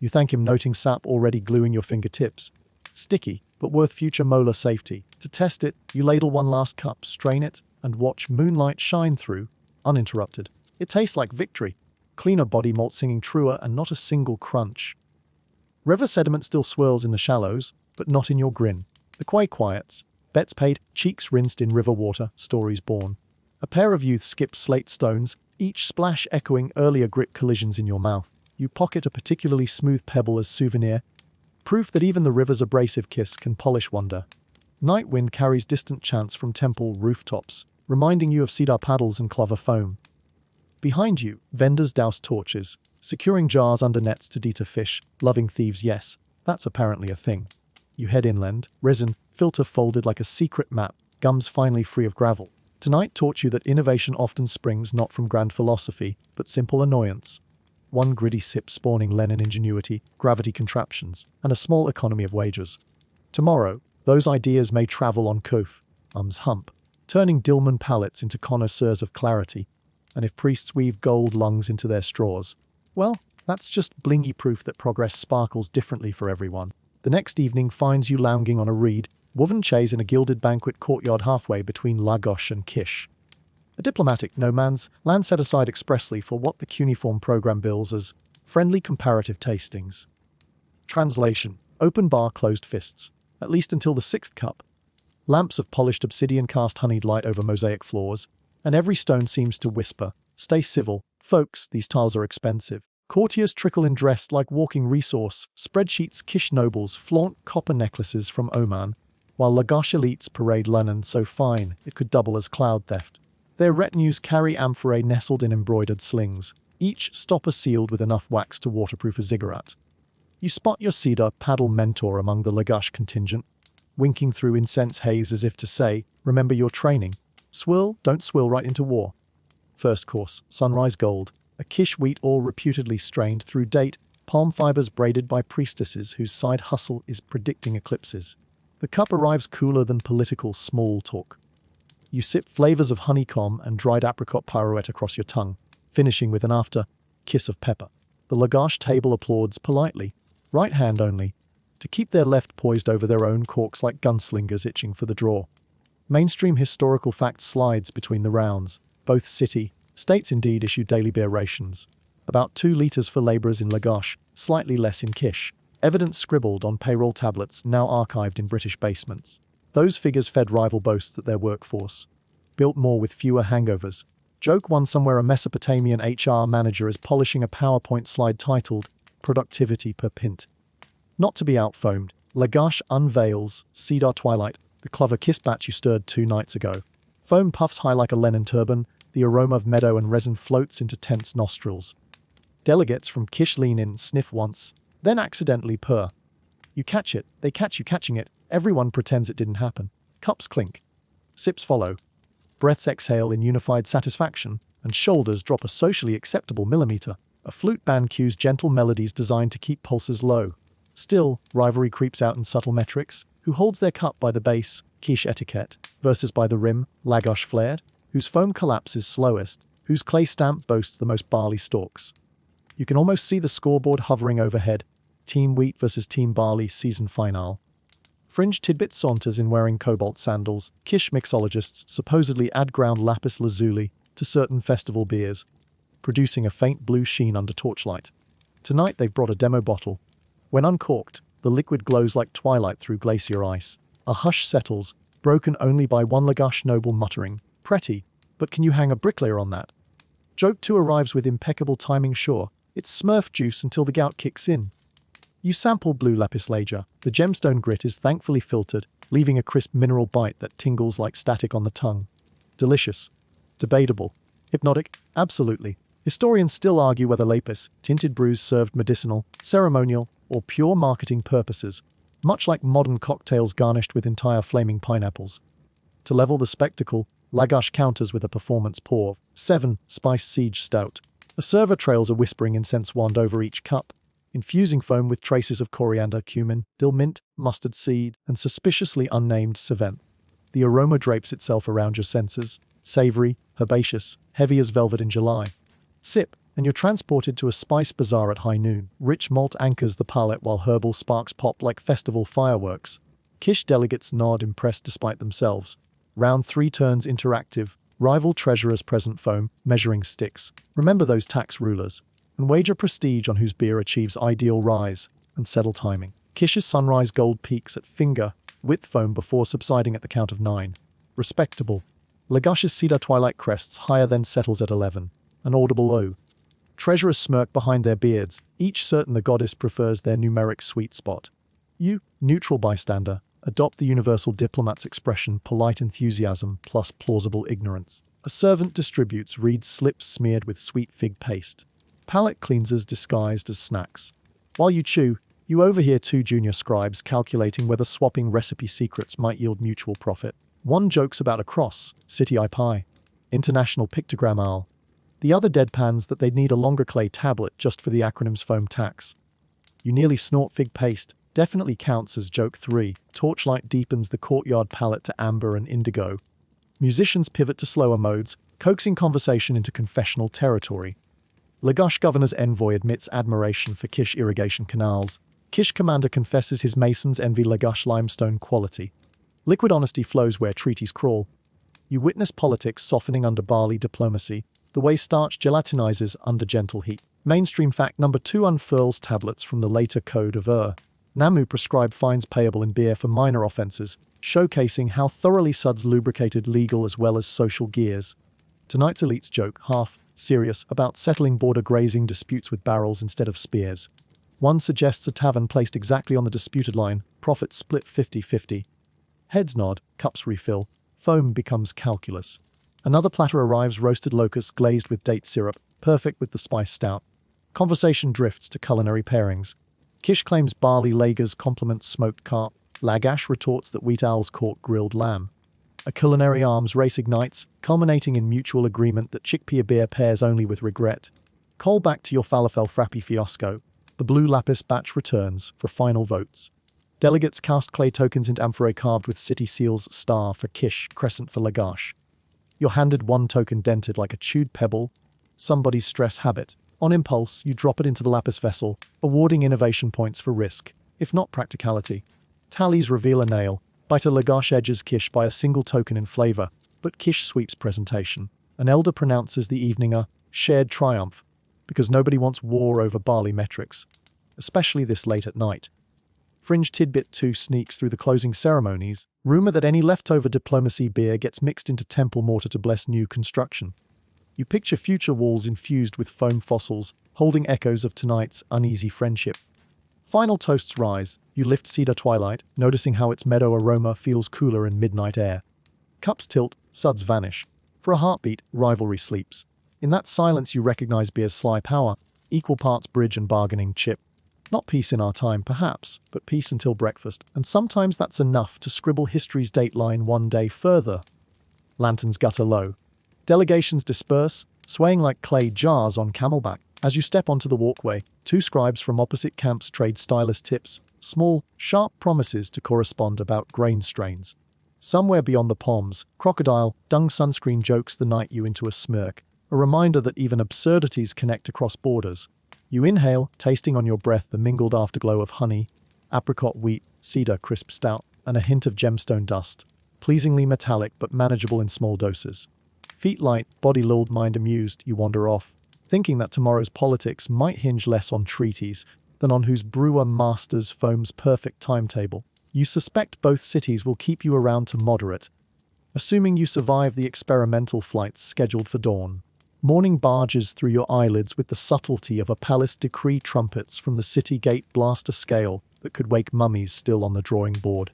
You thank him, noting sap already gluing your fingertips. Sticky, but worth future molar safety. To test it, you ladle one last cup, strain it, and watch moonlight shine through, uninterrupted. It tastes like victory. Cleaner body malt singing truer and not a single crunch. River sediment still swirls in the shallows, but not in your grin. The quay quiets. Bets paid, cheeks rinsed in river water, stories born. A pair of youths skip slate stones, each splash echoing earlier grit collisions in your mouth. You pocket a particularly smooth pebble as souvenir, proof that even the river's abrasive kiss can polish wonder. Night wind carries distant chants from temple rooftops, reminding you of cedar paddles and clover foam. Behind you, vendors douse torches, securing jars under nets to deter fish, loving thieves, yes, that's apparently a thing. You head inland, resin, filter folded like a secret map, gums finally free of gravel. Tonight taught you that innovation often springs not from grand philosophy, but simple annoyance. One gritty sip spawning Lenin ingenuity, gravity contraptions, and a small economy of wagers. Tomorrow, those ideas may travel on Kof, hump, turning Dillman palates into connoisseurs of clarity, and if priests weave gold lungs into their straws, well, that's just blingy proof that progress sparkles differently for everyone. The next evening finds you lounging on a reed, woven chaise in a gilded banquet courtyard halfway between Lagos and Kish. A diplomatic no man's land set aside expressly for what the cuneiform program bills as friendly comparative tastings. Translation: open bar, closed fists, at least until the 6th cup. Lamps of polished obsidian cast honeyed light over mosaic floors, and every stone seems to whisper, "Stay civil, folks, these tiles are expensive." Courtiers trickle in dressed like walking resource, spreadsheets Kish nobles flaunt copper necklaces from Oman, while Lagash elites parade linen so fine it could double as cloud theft. Their retinues carry amphorae nestled in embroidered slings, each stopper sealed with enough wax to waterproof a ziggurat. You spot your cedar paddle mentor among the Lagash contingent, winking through incense haze as if to say, "Remember your training. Swill, don't swill right into war." First course, sunrise gold, a Kish wheat all reputedly strained through date, palm fibers braided by priestesses whose side hustle is predicting eclipses. The cup arrives cooler than political small talk. You sip flavors of honeycomb and dried apricot pirouette across your tongue, finishing with an after kiss of pepper. The Lagash table applauds politely, right hand only, to keep their left poised over their own corks like gunslingers itching for the draw. Mainstream historical fact slides between the rounds. Both states indeed issue daily beer rations. About 2 liters for laborers in Lagash, slightly less in Kish. Evidence scribbled on payroll tablets now archived in British basements. Those figures fed rival boasts that their workforce built more with fewer hangovers. Joke one somewhere a Mesopotamian HR manager is polishing a PowerPoint slide titled Productivity per Pint. Not to be outfoamed, Lagash unveils Cedar Twilight, the clover kiss batch you stirred 2 nights ago. Foam puffs high like a Lenin turban, the aroma of meadow and resin floats into tense nostrils. Delegates from Kish lean in, sniff once, then accidentally purr. You catch it, they catch you catching it, everyone pretends it didn't happen. Cups clink. Sips follow. Breaths exhale in unified satisfaction, and shoulders drop a socially acceptable millimeter. A flute band cues gentle melodies designed to keep pulses low. Still, rivalry creeps out in subtle metrics. Who holds their cup by the base, Kish etiquette, versus by the rim, Lagash flared? Whose foam collapses slowest? Whose clay stamp boasts the most barley stalks? You can almost see the scoreboard hovering overhead. Team Wheat versus Team Barley season finale. Fringe tidbit saunters in wearing cobalt sandals. Kish mixologists supposedly add ground lapis lazuli to certain festival beers, producing a faint blue sheen under torchlight. Tonight they've brought a demo bottle. When uncorked, the liquid glows like twilight through glacier ice. A hush settles, broken only by one Lagash noble muttering, "Pretty, but can you hang a bricklayer on that?" Joke 2 arrives with impeccable timing sure. It's Smurf juice until the gout kicks in. You sample blue lapis lazuli. The gemstone grit is thankfully filtered, leaving a crisp mineral bite that tingles like static on the tongue. Delicious. Debatable. Hypnotic. Absolutely. Historians still argue whether lapis, tinted brews served medicinal, ceremonial, or pure marketing purposes, much like modern cocktails garnished with entire flaming pineapples. To level the spectacle, Lagash counters with a performance pour, 7 Spice Siege Stout. A server trails a whispering incense wand over each cup, infusing foam with traces of coriander, cumin, dill mint, mustard seed, and suspiciously unnamed seventh. The aroma drapes itself around your senses, savory, herbaceous, heavy as velvet in July. Sip, and you're transported to a spice bazaar at high noon. Rich malt anchors the palate while herbal sparks pop like festival fireworks. Kish delegates nod impressed despite themselves. Round 3 turns interactive. Rival treasurers present foam, measuring sticks. Remember those tax rulers, and wager prestige on whose beer achieves ideal rise and settle timing. Kish's sunrise gold peaks at finger, width foam before subsiding at the count of 9. Respectable. Lagash's cedar twilight crests higher then settles at 11. An audible low. Treasurers smirk behind their beards, each certain the goddess prefers their numeric sweet spot. You, neutral bystander, adopt the universal diplomat's expression polite enthusiasm plus plausible ignorance. A servant distributes reed slips smeared with sweet fig paste. Palate cleansers disguised as snacks. While you chew, you overhear 2 junior scribes calculating whether swapping recipe secrets might yield mutual profit. One jokes about a cross, city eye pie, international pictogram owl. The other deadpans that they'd need a longer clay tablet just for the acronym's foam tax. You nearly snort fig paste, definitely counts as joke 3. Torchlight deepens the courtyard palette to amber and indigo. Musicians pivot to slower modes, coaxing conversation into confessional territory. Lagash governor's envoy admits admiration for Kish irrigation canals. Kish commander confesses his masons envy Lagash limestone quality. Liquid honesty flows where treaties crawl. You witness politics softening under barley diplomacy, the way starch gelatinizes under gentle heat. Mainstream fact number 2 unfurls tablets from the later Code of Namu prescribed fines payable in beer for minor offenses, showcasing how thoroughly Suds lubricated legal as well as social gears. Tonight's elites joke, half serious, about settling border grazing disputes with barrels instead of spears. One suggests a tavern placed exactly on the disputed line, profits split 50-50. Heads nod, cups refill, foam becomes calculus. Another platter arrives, roasted locusts glazed with date syrup, perfect with the spice stout. Conversation drifts to culinary pairings. Kish claims barley lagers complement smoked carp. Lagash retorts that wheat owls court grilled lamb. A culinary arms race ignites, culminating in mutual agreement that chickpea beer pairs only with regret. Call back to your falafel frappe fiasco. The blue lapis batch returns for final votes. Delegates cast clay tokens into amphorae carved with city seals, star for Kish, crescent for Lagash. You're handed 1 token dented like a chewed pebble, somebody's stress habit. On impulse, you drop it into the lapis vessel, awarding innovation points for risk, if not practicality. Tallies reveal a nail. Biter Lagash edges Kish by a single token in flavor, but Kish sweeps presentation. An elder pronounces the evening a shared triumph, because nobody wants war over barley metrics, especially this late at night. Fringe tidbit 2 sneaks through the closing ceremonies, rumor that any leftover diplomacy beer gets mixed into temple mortar to bless new construction. You picture future walls infused with foam fossils, holding echoes of tonight's uneasy friendship. Final toasts rise. You lift cedar twilight, noticing how its meadow aroma feels cooler in midnight air. Cups tilt, suds vanish. For a heartbeat, rivalry sleeps. In that silence you recognize beer's sly power, equal parts bridge and bargaining chip. Not peace in our time, perhaps, but peace until breakfast, and sometimes that's enough to scribble history's dateline 1 day further. Lanterns gutter low. Delegations disperse, swaying like clay jars on camelback. As you step onto the walkway, 2 scribes from opposite camps trade stylus tips, small, sharp promises to correspond about grain strains. Somewhere beyond the palms, crocodile, dung sunscreen jokes the night you into a smirk, a reminder that even absurdities connect across borders. You inhale, tasting on your breath the mingled afterglow of honey, apricot wheat, cedar crisp stout, and a hint of gemstone dust, pleasingly metallic but manageable in small doses. Feet light, body lulled, mind amused, you wander off, thinking that tomorrow's politics might hinge less on treaties than on whose brewer masters foam's perfect timetable. You suspect both cities will keep you around to moderate, assuming you survive the experimental flights scheduled for dawn. Morning barges through your eyelids with the subtlety of a palace decree trumpets from the city gate blast a scale that could wake mummies still on the drawing board.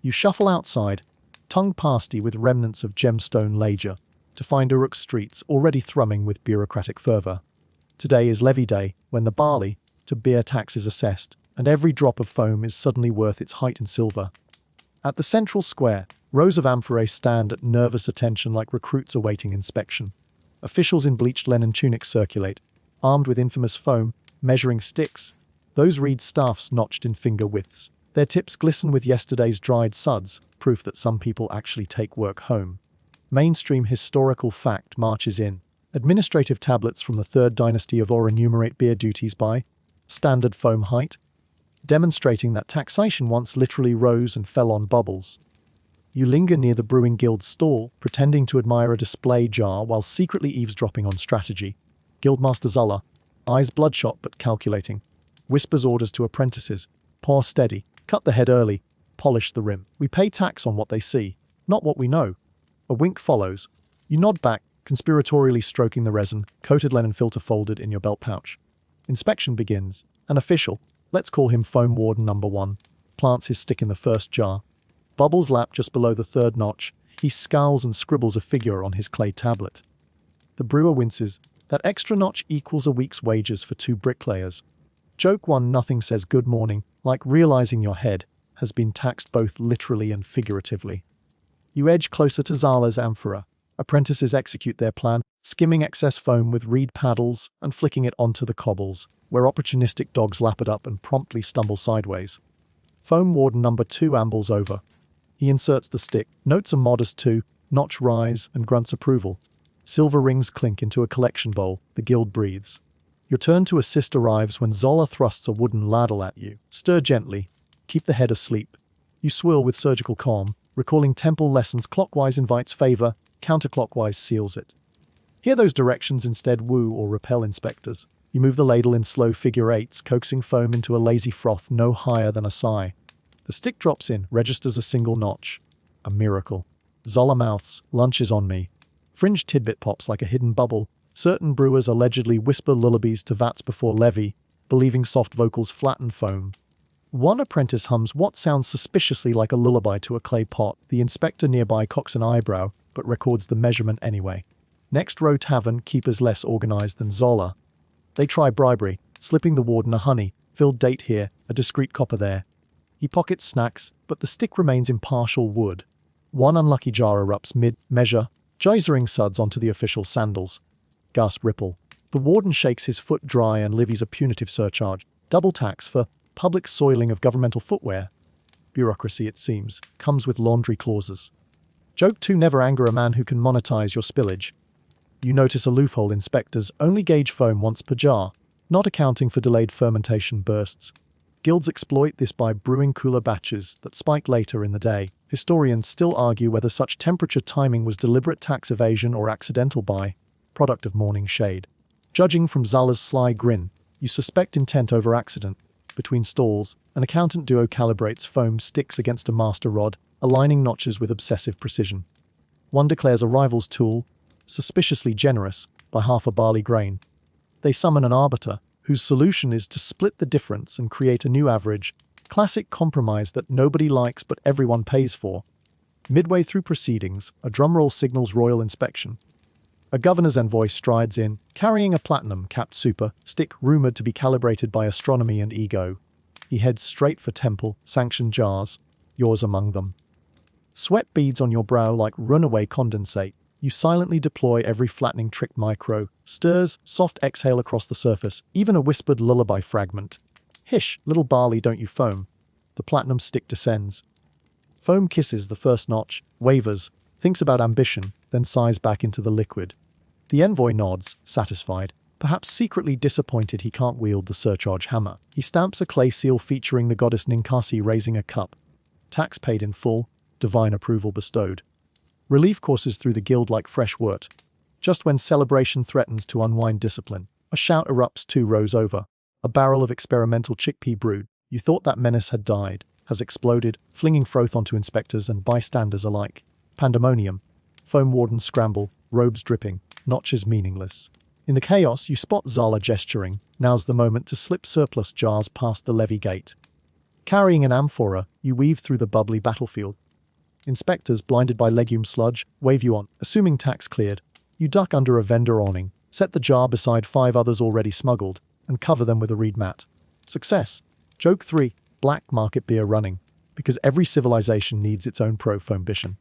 You shuffle outside, tongue pasty with remnants of gemstone lager, to find Uruk's streets already thrumming with bureaucratic fervor. Today is levy day, when the barley to beer tax is assessed, and every drop of foam is suddenly worth its height in silver. At the central square, rows of amphorae stand at nervous attention like recruits awaiting inspection. Officials in bleached linen tunics circulate, armed with infamous foam, measuring sticks, those reed staffs notched in finger widths. Their tips glisten with yesterday's dried suds, proof that some people actually take work home. Mainstream historical fact marches in. Administrative tablets from the 3rd dynasty of Ur enumerate beer duties by standard foam height, demonstrating that taxation once literally rose and fell on bubbles. You linger near the Brewing Guild's stall, pretending to admire a display jar while secretly eavesdropping on strategy. Guildmaster Zulla, eyes bloodshot but calculating, whispers orders to apprentices, pour steady, cut the head early, polish the rim. We pay tax on what they see, not what we know. A wink follows. You nod back, conspiratorially stroking the resin-coated linen filter folded in your belt pouch. Inspection begins. An official, let's call him Foam Warden number 1, plants his stick in the first jar. Bubbles lap just below the 3rd notch. He scowls and scribbles a figure on his clay tablet. The brewer winces. That extra notch equals a week's wages for 2 bricklayers. Joke 1. Nothing says good morning, like realizing your head has been taxed both literally and figuratively. You edge closer to Zala's amphora. Apprentices execute their plan, skimming excess foam with reed paddles and flicking it onto the cobbles, where opportunistic dogs lap it up and promptly stumble sideways. Foam Warden number 2 ambles over. He inserts the stick, notes a modest 2-notch rise, and grunts approval. Silver rings clink into a collection bowl. The guild breathes. Your turn to assist arrives when Zola thrusts a wooden ladle at you. Stir gently. Keep the head asleep. You swirl with surgical calm. Recalling temple lessons, clockwise invites favor, counterclockwise seals it. Hear those directions instead woo or repel inspectors. You move the ladle in slow figure 8s, coaxing foam into a lazy froth no higher than a sigh. The stick drops in, registers a single notch. A miracle. Zola mouths, lunch is on me. Fringe tidbit pops like a hidden bubble. Certain brewers allegedly whisper lullabies to vats before levy, believing soft vocals flatten foam. One apprentice hums what sounds suspiciously like a lullaby to a clay pot. The inspector nearby cocks an eyebrow, but records the measurement anyway. Next row tavern keepers less organized than Zola. They try bribery, slipping the warden a honey-filled date here, a discreet copper there. He pockets snacks, but the stick remains impartial wood. One unlucky jar erupts mid-measure, geysering suds onto the official's sandals. Gasp ripple. The warden shakes his foot dry and levies a punitive surcharge. Double tax for public soiling of governmental footwear. Bureaucracy, it seems, comes with laundry clauses. Joke 2. Never anger a man who can monetize your spillage. You notice a loophole. Inspectors only gauge foam once per jar, not accounting for delayed fermentation bursts. Guilds exploit this by brewing cooler batches that spike later in the day. Historians still argue whether such temperature timing was deliberate tax evasion or accidental by-product of morning shade. Judging from Zala's sly grin, you suspect intent over accident. Between stalls, an accountant duo calibrates foam sticks against a master rod, aligning notches with obsessive precision. One declares a rival's tool, suspiciously generous, by half a barley grain. They summon an arbiter, whose solution is to split the difference and create a new average, classic compromise that nobody likes but everyone pays for. Midway through proceedings, a drumroll signals royal inspection. A governor's envoy strides in, carrying a platinum-capped super stick rumored to be calibrated by astronomy and ego. He heads straight for temple-sanctioned jars, yours among them. Sweat beads on your brow like runaway condensate. You silently deploy every flattening trick micro, stirs, soft exhale across the surface, even a whispered lullaby fragment. Hish, little barley, don't you foam. The platinum stick descends. Foam kisses the first notch, wavers, thinks about ambition, then sighs back into the liquid. The envoy nods, satisfied, perhaps secretly disappointed he can't wield the surcharge hammer. He stamps a clay seal featuring the goddess Ninkasi raising a cup. Tax paid in full, divine approval bestowed. Relief courses through the guild like fresh wort. Just when celebration threatens to unwind discipline, a shout erupts 2 rows over. A barrel of experimental chickpea brood, you thought that menace had died, has exploded, flinging froth onto inspectors and bystanders alike. Pandemonium. Foam wardens scramble, robes dripping, notches meaningless. In the chaos, you spot Zala gesturing. Now's the moment to slip surplus jars past the levy gate. Carrying an amphora, you weave through the bubbly battlefield. Inspectors, blinded by legume sludge, wave you on, assuming tax cleared. You duck under a vendor awning, set the jar beside 5 others already smuggled, and cover them with a reed mat. Success. Joke 3. Black market beer running. Because every civilization needs its own prohibition.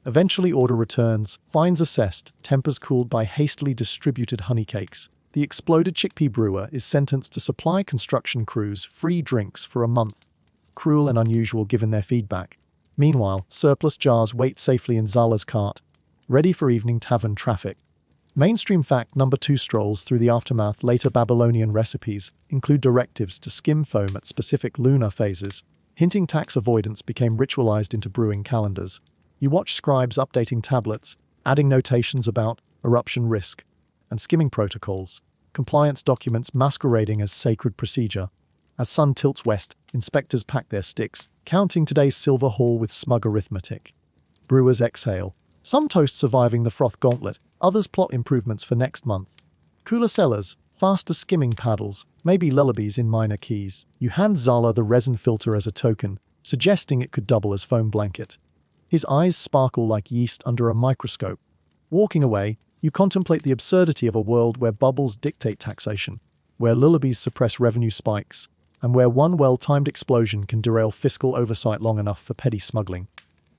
Eventually order returns, fines assessed, tempers cooled by hastily distributed honey cakes. The exploded chickpea brewer is sentenced to supply construction crews free drinks for a month. Cruel and unusual given their feedback. Meanwhile, surplus jars wait safely in Zala's cart, ready for evening tavern traffic. Mainstream fact number 2. Strolls through the aftermath. Later Babylonian recipes include directives to skim foam at specific lunar phases, hinting tax avoidance became ritualized into brewing calendars. You watch scribes updating tablets, adding notations about eruption risk, and skimming protocols, compliance documents masquerading as sacred procedure. As sun tilts west, inspectors pack their sticks, counting today's silver haul with smug arithmetic. Brewers exhale. Some toast surviving the froth gauntlet, others plot improvements for next month. Cooler cellars, faster skimming paddles, maybe lullabies in minor keys. You hand Zala the resin filter as a token, suggesting it could double as foam blanket. His eyes sparkle like yeast under a microscope. Walking away, you contemplate the absurdity of a world where bubbles dictate taxation, where lullabies suppress revenue spikes, and where one well-timed explosion can derail fiscal oversight long enough for petty smuggling.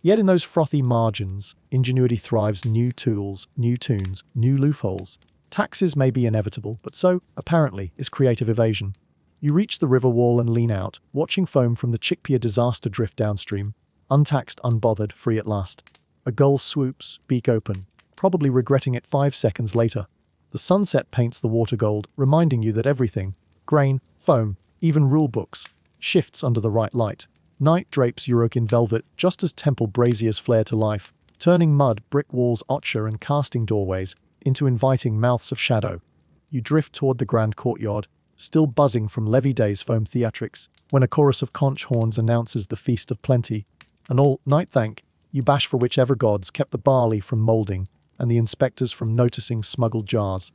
Yet in those frothy margins, ingenuity thrives. New tools, new tunes, new loopholes. Taxes may be inevitable, but so, apparently, is creative evasion. You reach the river wall and lean out, watching foam from the chickpea disaster drift downstream. Untaxed, unbothered, free at last. A gull swoops, beak open, probably regretting it 5 seconds later. The sunset paints the water gold, reminding you that everything, grain, foam, even rule books, shifts under the right light. Night drapes Uruk in velvet just as temple braziers flare to life, turning mud, brick walls, ochre and casting doorways into inviting mouths of shadow. You drift toward the grand courtyard, still buzzing from Levy Day's foam theatrics, when a chorus of conch horns announces the feast of plenty. An all-night thank you bash for whichever gods kept the barley from molding and the inspectors from noticing smuggled jars.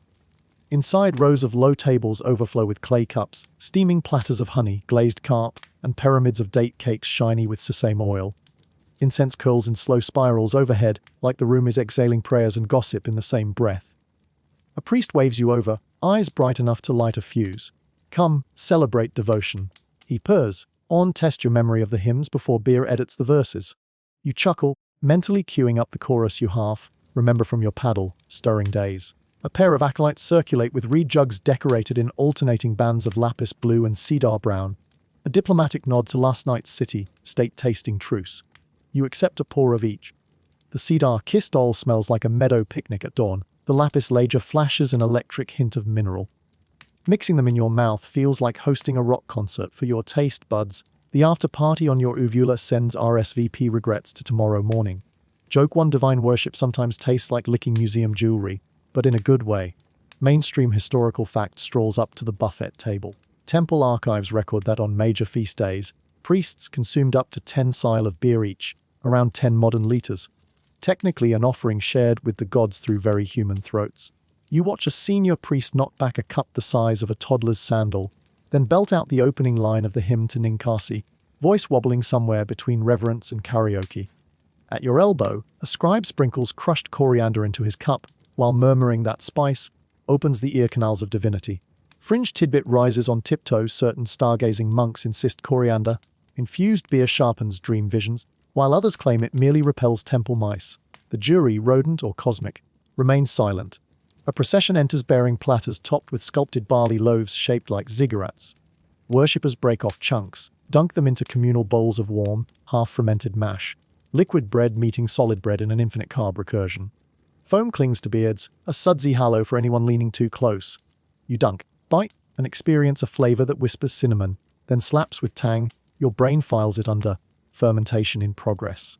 Inside, rows of low tables overflow with clay cups, steaming platters of honey, glazed carp, and pyramids of date cakes shiny with sesame oil. Incense curls in slow spirals overhead, like the room is exhaling prayers and gossip in the same breath. A priest waves you over, eyes bright enough to light a fuse. Come, celebrate devotion. He purrs. Test your memory of the hymns before beer edits the verses. You chuckle, mentally queuing up the chorus you half remember from your paddle, stirring days. A pair of acolytes circulate with reed jugs decorated in alternating bands of lapis blue and cedar brown. A diplomatic nod to last night's city, state-tasting truce. You accept a pour of each. The cedar kissed oil smells like a meadow picnic at dawn. The lapis lager flashes an electric hint of mineral. Mixing them in your mouth feels like hosting a rock concert for your taste buds. The after-party on your uvula sends RSVP regrets to tomorrow morning. Joke 1. Divine worship sometimes tastes like licking museum jewelry, but in a good way. Mainstream historical fact strolls up to the buffet table. Temple archives record that on major feast days, priests consumed up to 10 sile of beer each, around 10 modern liters. Technically an offering shared with the gods through very human throats. You watch a senior priest knock back a cup the size of a toddler's sandal, then belt out the opening line of the hymn to Ninkasi, voice wobbling somewhere between reverence and karaoke. At your elbow, a scribe sprinkles crushed coriander into his cup, while murmuring that spice opens the ear canals of divinity. Fringe tidbit rises on tiptoe. Certain stargazing monks insist coriander infused beer sharpens dream visions, while others claim it merely repels temple mice. The jury, rodent or cosmic, remains silent. A procession enters bearing platters topped with sculpted barley loaves shaped like ziggurats. Worshippers break off chunks, dunk them into communal bowls of warm, half-fermented mash. Liquid bread meeting solid bread in an infinite carb recursion. Foam clings to beards, a sudsy hallow for anyone leaning too close. You dunk, bite, and experience a flavor that whispers cinnamon, then slaps with tang. Your brain files it under fermentation in progress.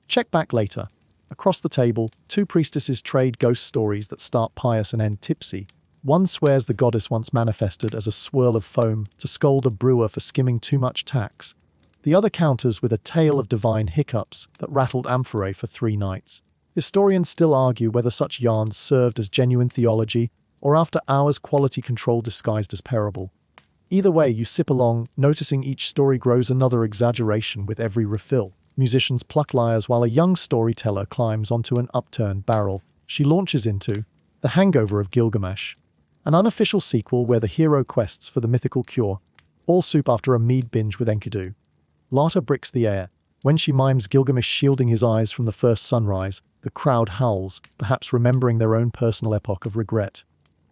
Check back later. Across the table, 2 priestesses trade ghost stories that start pious and end tipsy. One swears the goddess once manifested as a swirl of foam to scold a brewer for skimming too much tax. The other counters with a tale of divine hiccups that rattled amphorae for 3 nights. Historians still argue whether such yarns served as genuine theology or after-hours quality control disguised as parable. Either way, you sip along, noticing each story grows another exaggeration with every refill. Musicians pluck lyres while a young storyteller climbs onto an upturned barrel. She launches into The Hangover of Gilgamesh, an unofficial sequel where the hero quests for the mythical cure, all soup after a mead binge with Enkidu. Lata bricks the air. When she mimes Gilgamesh shielding his eyes from the first sunrise, the crowd howls, perhaps remembering their own personal epoch of regret.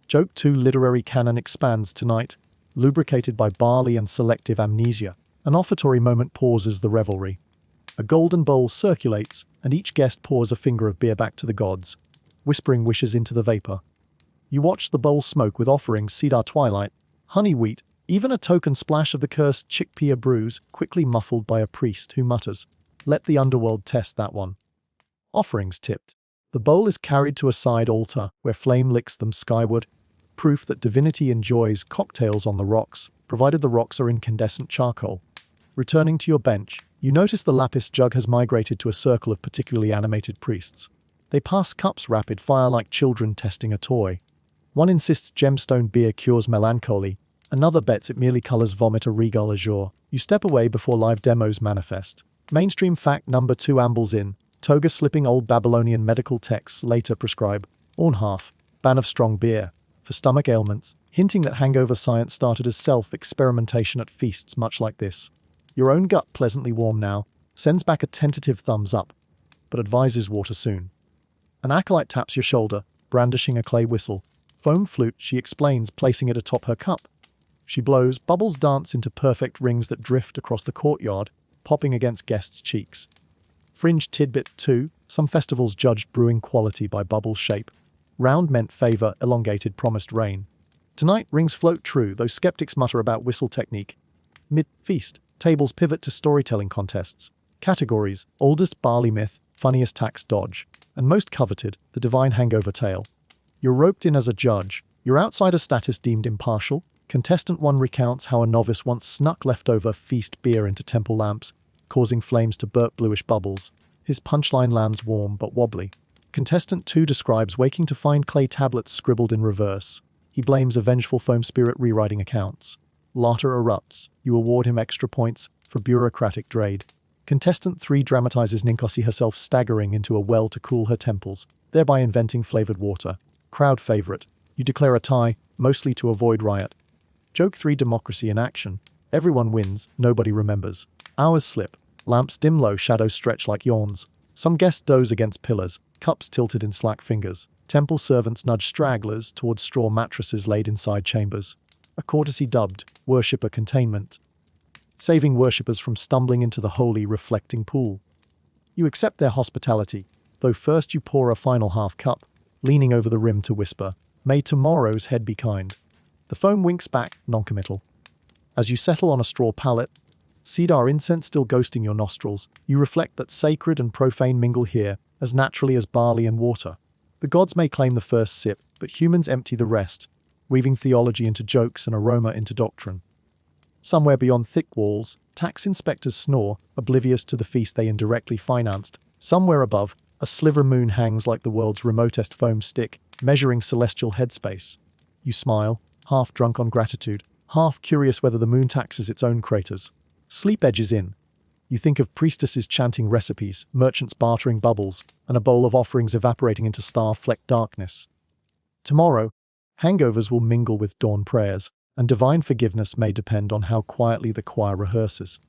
Joke 2 literary canon expands tonight, lubricated by barley and selective amnesia. An offertory moment pauses the revelry. A golden bowl circulates, and each guest pours a finger of beer back to the gods, whispering wishes into the vapor. You watch the bowl smoke with offerings, cedar twilight, honey wheat, even a token splash of the cursed chickpea brews, quickly muffled by a priest who mutters, "Let the underworld test that one." Offerings tipped. The bowl is carried to a side altar, where flame licks them skyward, proof that divinity enjoys cocktails on the rocks, provided the rocks are incandescent charcoal. Returning to your bench, you notice the lapis jug has migrated to a circle of particularly animated priests. They pass cups rapid fire like children testing a toy. One insists gemstone beer cures melancholy, another bets it merely colors vomit a regal azure. You step away before live demos manifest. Mainstream fact number 2 ambles in. Toga slipping old Babylonian medical texts later prescribe Ornhalf, ban of strong beer, for stomach ailments, hinting that hangover science started as self-experimentation at feasts much like this. Your own gut, pleasantly warm now, sends back a tentative thumbs up, but advises water soon. An acolyte taps your shoulder, brandishing a clay whistle. Foam flute, she explains, placing it atop her cup. She blows, bubbles dance into perfect rings that drift across the courtyard, popping against guests' cheeks. Fringe tidbit 2, some festivals judged brewing quality by bubble shape. Round meant favor, elongated promised rain. Tonight, rings float true, though skeptics mutter about whistle technique. Mid-feast, tables pivot to storytelling contests. Categories, oldest barley myth, funniest tax dodge, and most coveted, the divine hangover tale. You're roped in as a judge, your outsider status deemed impartial. Contestant 1 recounts how a novice once snuck leftover feast beer into temple lamps, causing flames to burp bluish bubbles. His punchline lands warm but wobbly. Contestant 2 describes waking to find clay tablets scribbled in reverse. He blames a vengeful foam spirit rewriting accounts. Laughter erupts. You award him extra points for bureaucratic trade. Contestant 3 dramatizes Ninkasi herself staggering into a well to cool her temples, thereby inventing flavored water. Crowd favorite. You declare a tie, mostly to avoid riot. Joke 3 democracy in action. Everyone wins, nobody remembers. Hours slip. Lamps dim low, shadows stretch like yawns. Some guests doze against pillars, cups tilted in slack fingers. Temple servants nudge stragglers towards straw mattresses laid inside chambers. A courtesy dubbed worshipper containment, saving worshippers from stumbling into the holy reflecting pool. You accept their hospitality, though first you pour a final half cup, leaning over the rim to whisper, "May tomorrow's head be kind." The foam winks back, noncommittal. As you settle on a straw pallet, cedar incense still ghosting your nostrils, you reflect that sacred and profane mingle here as naturally as barley and water. The gods may claim the first sip, but humans empty the rest, weaving theology into jokes and aroma into doctrine. Somewhere beyond thick walls, tax inspectors snore, oblivious to the feast they indirectly financed. Somewhere above, a sliver moon hangs like the world's remotest foam stick, measuring celestial headspace. You smile, half drunk on gratitude, half curious whether the moon taxes its own craters. Sleep edges in. You think of priestesses chanting recipes, merchants bartering bubbles, and a bowl of offerings evaporating into star-flecked darkness. Tomorrow, hangovers will mingle with dawn prayers, and divine forgiveness may depend on how quietly the choir rehearses.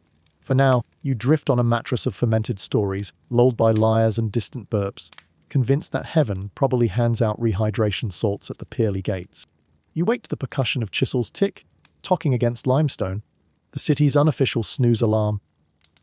For now, you drift on a mattress of fermented stories, lulled by lyres and distant burps, convinced that heaven probably hands out rehydration salts at the pearly gates. You wake to the percussion of chisels tick, tocking against limestone, the city's unofficial snooze alarm.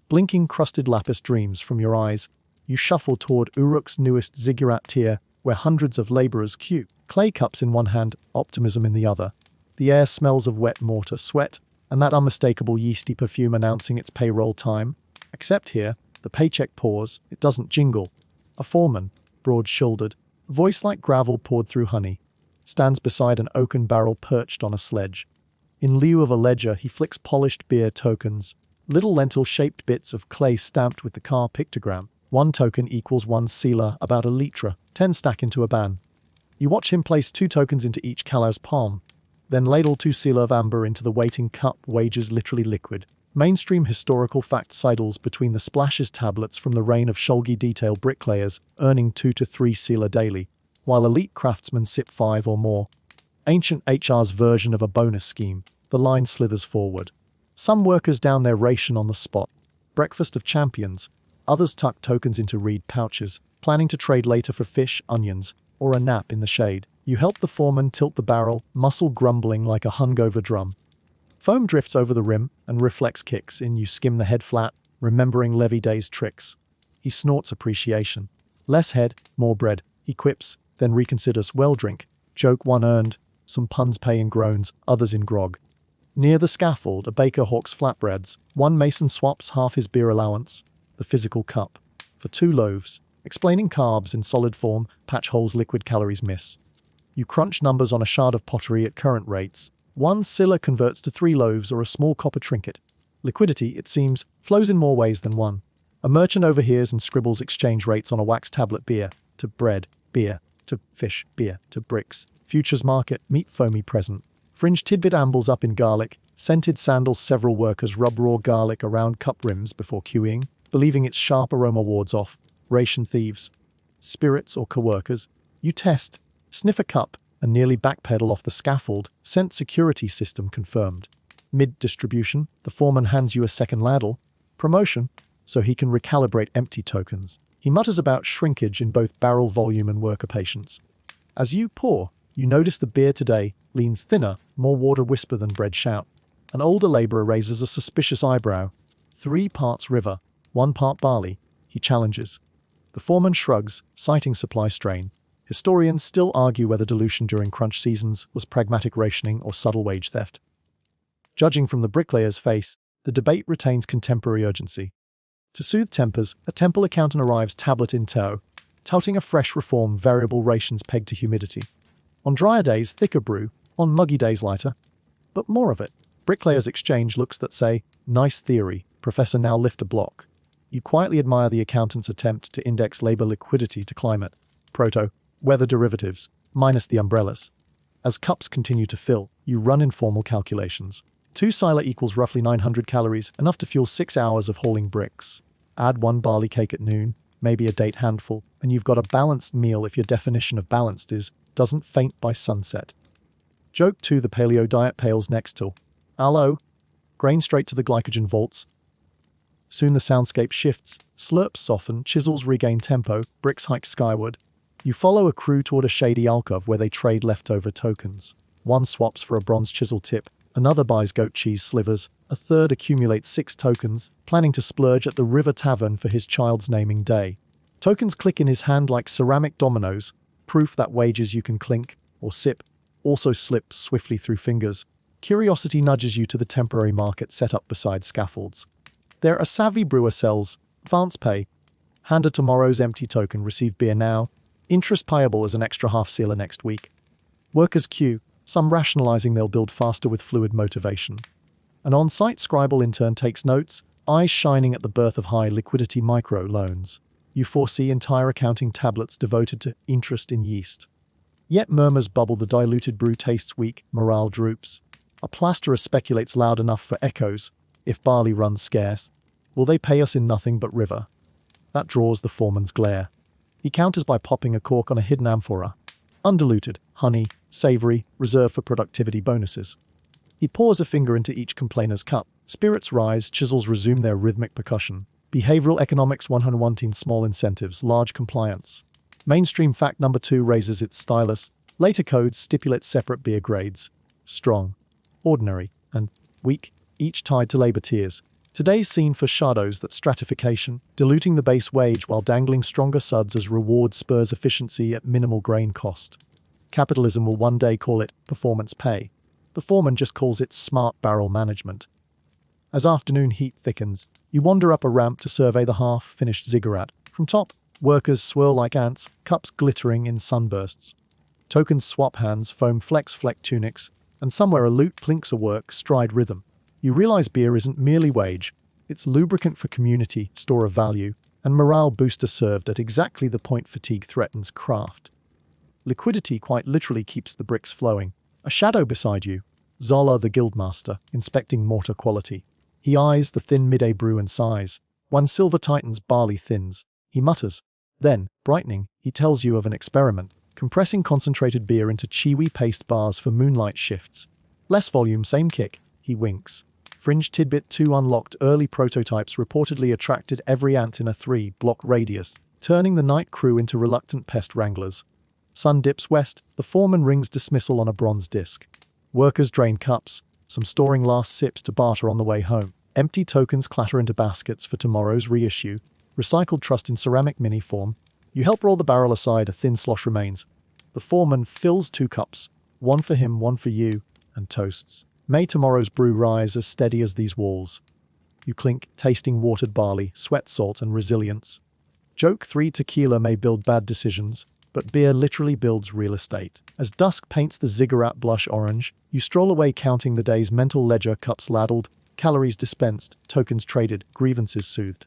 Blinking crusted lapis dreams from your eyes, you shuffle toward Uruk's newest ziggurat tier, where hundreds of laborers queue, clay cups in one hand, optimism in the other. The air smells of wet mortar, sweat, and that unmistakable yeasty perfume announcing it's payroll time. Except here, the paycheck pours, it doesn't jingle. A foreman, broad-shouldered, voice like gravel poured through honey, stands beside an oaken barrel perched on a sledge. In lieu of a ledger, he flicks polished beer tokens, little lentil-shaped bits of clay stamped with the car pictogram. 1 token equals 1 sealer, about a litra, 10 stack into a ban. You watch him place 2 tokens into each callow's palm, then ladle 2 sealer of amber into the waiting cup, wages literally liquid. Mainstream historical fact sidles between the splashes tablets from the reign of Shulgi detail bricklayers, earning 2 to 3 sealer daily. while elite craftsmen sip 5 or more. Ancient HR's version of a bonus scheme. The line slithers forward. Some workers down their ration on the spot. Breakfast of champions. Others tuck tokens into reed pouches, planning to trade later for fish, onions, or a nap in the shade. You help the foreman tilt the barrel, muscle grumbling like a hungover drum. Foam drifts over the rim, and reflex kicks in. You skim the head flat, remembering Levy Day's tricks. He snorts appreciation. Less head, more bread, he quips, then reconsiders. Well, drink. Joke one earned. Some puns pay in groans, others in grog. Near the scaffold, a baker hawks flatbreads. One mason swaps half his beer allowance, the physical cup, for 2 loaves. Explaining carbs in solid form, patch holes liquid calories miss. You crunch numbers on a shard of pottery at current rates. 1 scylla converts to 3 loaves or a small copper trinket. Liquidity, it seems, flows in more ways than one. A merchant overhears and scribbles exchange rates on a wax tablet. Beer to bread, beer to fish, beer to bricks. Futures market, meat foamy present. Fringe tidbit ambles up in garlic. Scented sandals. Several workers rub raw garlic around cup rims before queuing, believing its sharp aroma wards off ration thieves. Spirits or co-workers. You test, sniff a cup, and nearly backpedal off the scaffold. Scent security system confirmed. Mid-distribution, the foreman hands you a second ladle. Promotion, so he can recalibrate empty tokens. He mutters about shrinkage in both barrel volume and worker patience. As you pour, you notice the beer today leans thinner, more water whisper than bread shout. An older laborer raises a suspicious eyebrow. 3 parts river, 1 part barley, he challenges. The foreman shrugs, citing supply strain. Historians still argue whether dilution during crunch seasons was pragmatic rationing or subtle wage theft. Judging from the bricklayer's face, the debate retains contemporary urgency. To soothe tempers, a temple accountant arrives tablet in tow, touting a fresh reform, variable rations pegged to humidity. On drier days, thicker brew, on muggy days, lighter. But more of it. Bricklayers exchange looks that say, nice theory, professor, now lift a block. You quietly admire the accountant's attempt to index labor liquidity to climate. Proto, weather derivatives, minus the umbrellas. As cups continue to fill, you run informal calculations. 2 scylla equals roughly 900 calories, enough to fuel 6 hours of hauling bricks. Add 1 barley cake at noon, maybe a date handful, and you've got a balanced meal if your definition of balanced is, doesn't faint by sunset. Joke 2, the paleo diet pales next to. Allo. Grain straight to the glycogen vaults. Soon the soundscape shifts, slurps soften, chisels regain tempo, bricks hike skyward. You follow a crew toward a shady alcove where they trade leftover tokens. 1 swaps for a bronze chisel tip, another buys goat cheese slivers, a third accumulates 6 tokens, planning to splurge at the River Tavern for his child's naming day. Tokens click in his hand like ceramic dominoes, proof that wages you can clink, or sip, also slip swiftly through fingers. Curiosity nudges you to the temporary market set up beside scaffolds. There a savvy brewer sells, advance pay. Hand a tomorrow's empty token, receive beer now, interest payable as an extra half sealer next week. Workers queue, some rationalizing they'll build faster with fluid motivation. An on-site scribal intern takes notes, eyes shining at the birth of high liquidity micro loans. You foresee entire accounting tablets devoted to interest in yeast. Yet murmurs bubble, the diluted brew tastes weak, morale droops. A plasterer speculates loud enough for echoes. If barley runs scarce, will they pay us in nothing but river? That draws the foreman's glare. He counters by popping a cork on a hidden amphora. Undiluted, honey, savory, reserved for productivity bonuses. He pours a finger into each complainer's cup. Spirits rise, chisels resume their rhythmic percussion. Behavioral economics 119, small incentives, large compliance. Mainstream fact number 2 raises its stylus. Later codes stipulate separate beer grades. Strong, ordinary, and weak, each tied to labor tiers. Today's scene foreshadows that stratification, diluting the base wage while dangling stronger suds as reward spurs efficiency at minimal grain cost. Capitalism will one day call it performance pay. The foreman just calls it smart barrel management. As afternoon heat thickens, you wander up a ramp to survey the half-finished ziggurat. From top, workers swirl like ants, cups glittering in sunbursts. Tokens swap hands, foam flex fleck tunics, and somewhere a lute plinks a work stride rhythm. You realize beer isn't merely wage, it's lubricant for community, store of value, and morale booster served at exactly the point fatigue threatens craft. Liquidity quite literally keeps the bricks flowing. A shadow beside you, Zola the guildmaster, inspecting mortar quality. He eyes the thin midday brew and sighs. 1 silver titan's barley thins. He mutters. Then, brightening, he tells you of an experiment. compressing concentrated beer into chewy paste bars for moonlight shifts. Less volume, same kick, he winks. Fringe tidbit 2 unlocked. Early prototypes reportedly attracted every ant in a 3-block radius, turning the night crew into reluctant pest wranglers. Sun dips west, the foreman rings dismissal on a bronze disc. Workers drain cups, some storing last sips to barter on the way home. Empty tokens clatter into baskets for tomorrow's reissue. Recycled trust in ceramic mini form. You help roll the barrel aside, a thin slosh remains. The foreman fills 2 cups, one for him, one for you, and toasts. May tomorrow's brew rise as steady as these walls. You clink, tasting watered barley, sweat salt, and resilience. Joke 3 tequila may build bad decisions, but beer literally builds real estate. As dusk paints the ziggurat blush orange, you stroll away counting the day's mental ledger, cups ladled, calories dispensed, tokens traded, grievances soothed.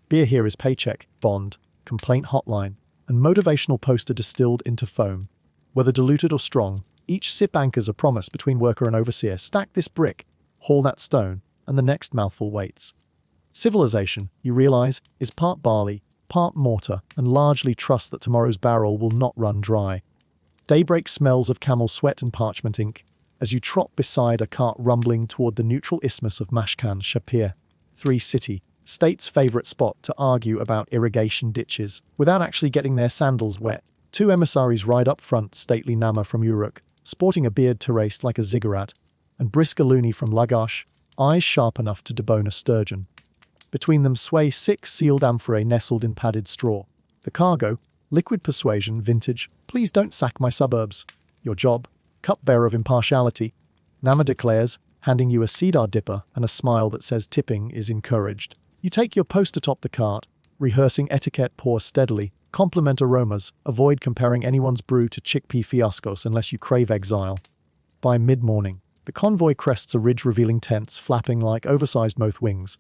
Beer here is paycheck, bond, complaint hotline, and motivational poster distilled into foam. Whether diluted or strong, each sip anchors a promise between worker and overseer. Stack this brick, haul that stone, and the next mouthful waits. Civilization, you realize, is part barley, part mortar, and largely trust that tomorrow's barrel will not run dry. Daybreak smells of camel sweat and parchment ink as you trot beside a cart rumbling toward the neutral isthmus of Mashkan Shapir. 3 city, state's favorite spot to argue about irrigation ditches without actually getting their sandals wet. 2 emissaries ride up front, stately Nama from Uruk, sporting a beard terraced like a ziggurat, and brisk Aluni from Lagash, eyes sharp enough to debone a sturgeon. Between them sway 6 sealed amphorae nestled in padded straw. The cargo, liquid persuasion, vintage, please don't sack my suburbs. Your job, cupbearer of impartiality, Nama declares, handing you a cedar dipper and a smile that says tipping is encouraged. You take your post atop the cart, rehearsing etiquette, pour steadily, compliment aromas, avoid comparing anyone's brew to chickpea fiascos unless you crave exile. By mid-morning, the convoy crests a ridge revealing tents flapping like oversized moth wings.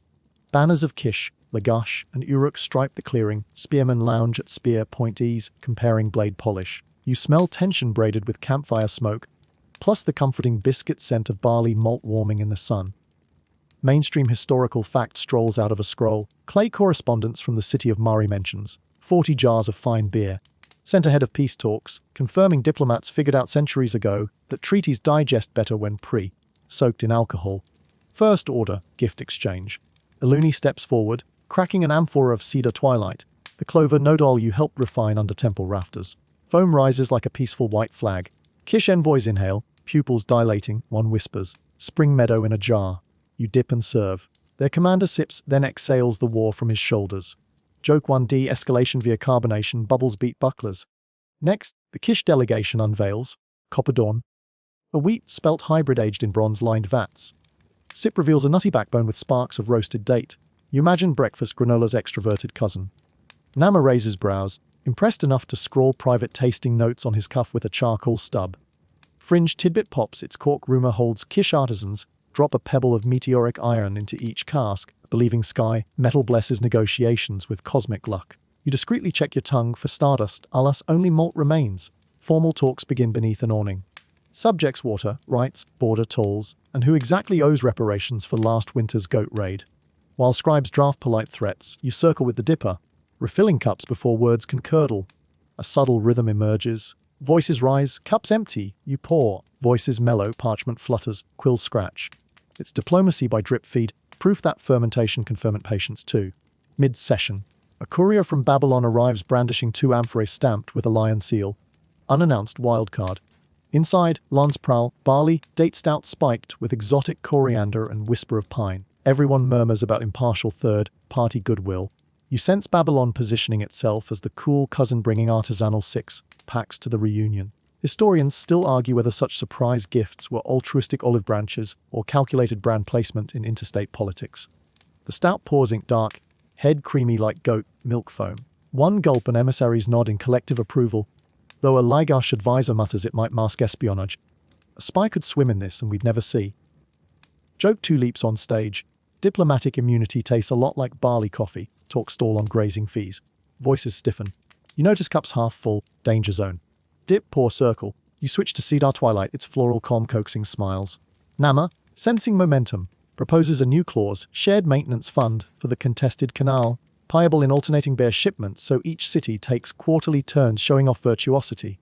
Banners of Kish, Lagash, and Uruk stripe the clearing. Spearmen lounge at spear point ease, comparing blade polish. You smell tension braided with campfire smoke, plus the comforting biscuit scent of barley malt warming in the sun. Mainstream historical fact strolls out of a scroll. Clay correspondence from the city of Mari mentions 40 jars of fine beer, sent ahead of peace talks, confirming diplomats figured out centuries ago that treaties digest better when soaked in alcohol. First order, gift exchange. Aluni steps forward, cracking an amphora of cedar twilight, the clover nodal you helped refine under temple rafters. Foam rises like a peaceful white flag. Kish envoys inhale, pupils dilating, one whispers, spring meadow in a jar. You dip and serve. Their commander sips, then exhales the war from his shoulders. Joke 1 de-escalation via carbonation, bubbles beat bucklers. Next, the Kish delegation unveils, copper dawn, a wheat spelt hybrid aged in bronze-lined vats. Sip reveals a nutty backbone with sparks of roasted date. You imagine breakfast granola's extroverted cousin. Nama raises brows, impressed enough to scrawl private tasting notes on his cuff with a charcoal stub. Fringe tidbit pops, its cork rumor holds Kish artisans drop a pebble of meteoric iron into each cask, believing sky, metal blesses negotiations with cosmic luck. You discreetly check your tongue for stardust, alas only malt remains. Formal talks begin beneath an awning. Subjects water, rights, border tolls, and who exactly owes reparations for last winter's goat raid. While scribes draft polite threats, you circle with the dipper, refilling cups before words can curdle. A subtle rhythm emerges. Voices rise, cups empty, you pour. Voices mellow, parchment flutters, quills scratch. It's diplomacy by drip feed, proof that fermentation can ferment patience too. Mid-session. A courier from Babylon arrives brandishing 2 amphorae stamped with a lion seal. Unannounced wildcard. Inside, lance prowl, barley, date stout spiked with exotic coriander and whisper of pine. Everyone murmurs about impartial third-party goodwill. You sense Babylon positioning itself as the cool cousin bringing artisanal 6-packs to the reunion. Historians still argue whether such surprise gifts were altruistic olive branches or calculated brand placement in interstate politics. The stout pours ink dark, head creamy like goat milk foam. One gulp and emissaries nod in collective approval, though a Lagash advisor mutters it might mask espionage. A spy could swim in this and we'd never see. Joke 2 leaps on stage. Diplomatic immunity tastes a lot like barley coffee. Talk stall on grazing fees. Voices stiffen. You notice cups half full, danger zone. Dip, pour, circle. You switch to cedar twilight, its floral calm coaxing smiles. Nama, sensing momentum, proposes a new clause, shared maintenance fund for the contested canal, payable in alternating bear shipments so each city takes quarterly turns showing off virtuosity.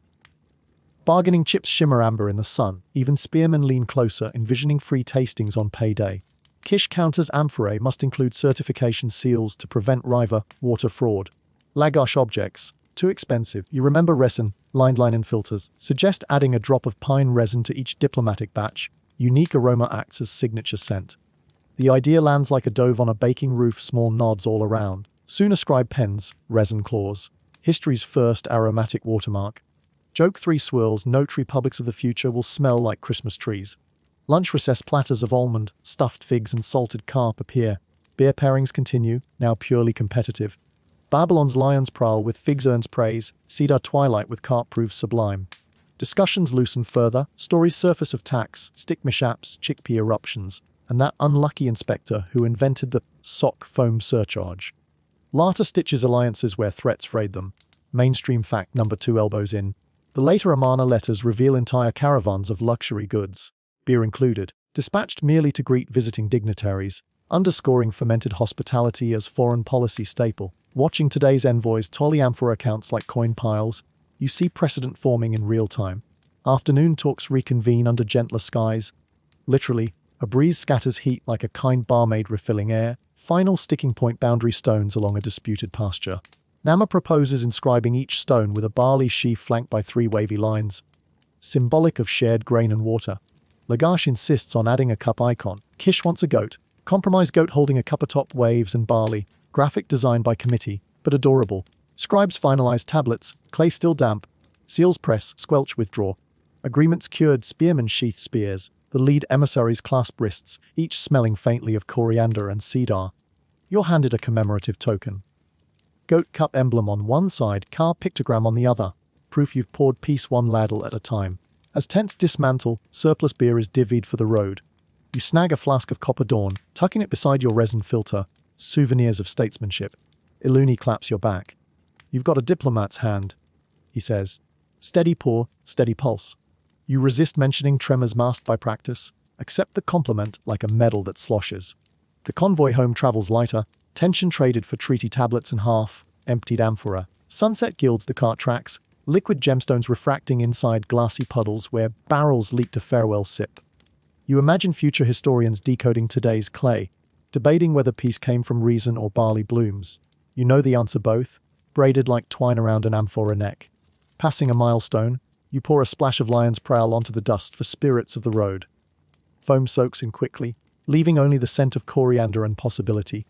Bargaining chips shimmer amber in the sun. Even spearmen lean closer, envisioning free tastings on payday. Kish counters amphorae must include certification seals to prevent river water fraud. Lagash objects. Too expensive. You remember resin, lined line and filters. Suggest adding a drop of pine resin to each diplomatic batch. Unique aroma acts as signature scent. The idea lands like a dove on a baking roof, small nods all around. Soon ascribe pens, resin claws. History's first aromatic watermark. Joke 3 swirls, note republics of the future will smell like Christmas trees. Lunch recess platters of almond, stuffed figs and salted carp appear. Beer pairings continue, now purely competitive. Babylon's lions prowl with figs earns praise, cedar twilight with carp proves sublime. Discussions loosen further, stories surface of tax, stick mishaps, chickpea eruptions, and that unlucky inspector who invented the sock foam surcharge. Later stitches alliances where threats frayed them. Mainstream fact number 2 elbows in. The later Amarna letters reveal entire caravans of luxury goods, beer included, dispatched merely to greet visiting dignitaries, underscoring fermented hospitality as foreign policy staple. Watching today's envoys tally amphora accounts like coin piles, you see precedent forming in real time. Afternoon talks reconvene under gentler skies. Literally, a breeze scatters heat like a kind barmaid refilling air, final sticking point boundary stones along a disputed pasture. Nama proposes inscribing each stone with a barley sheaf flanked by 3 wavy lines, symbolic of shared grain and water. Lagash insists on adding a cup icon. Kish wants a goat. Compromise goat holding a cup atop waves and barley. Graphic designed by committee, but adorable. Scribes finalize tablets, clay still damp. Seals press, squelch withdraw. Agreements cured, spearmen sheath spears. The lead emissaries clasp wrists, each smelling faintly of coriander and cedar. You're handed a commemorative token. Goat cup emblem on one side, car pictogram on the other. Proof you've poured peace one ladle at a time. As tents dismantle, surplus beer is divvied for the road. You snag a flask of copper dawn, tucking it beside your resin filter. Souvenirs of statesmanship. Iluni claps your back. You've got a diplomat's hand, he says. Steady pour, steady pulse. You resist mentioning tremors masked by practice. Accept the compliment like a medal that sloshes. The convoy home travels lighter, tension traded for treaty tablets and half-emptied amphora. Sunset gilds the cart tracks, liquid gemstones refracting inside glassy puddles where barrels leak to farewell sip. You imagine future historians decoding today's clay, debating whether peace came from reason or barley blooms. You know the answer both, braided like twine around an amphora neck. Passing a milestone, you pour a splash of lion's prowl onto the dust for spirits of the road. Foam soaks in quickly, leaving only the scent of coriander and possibility.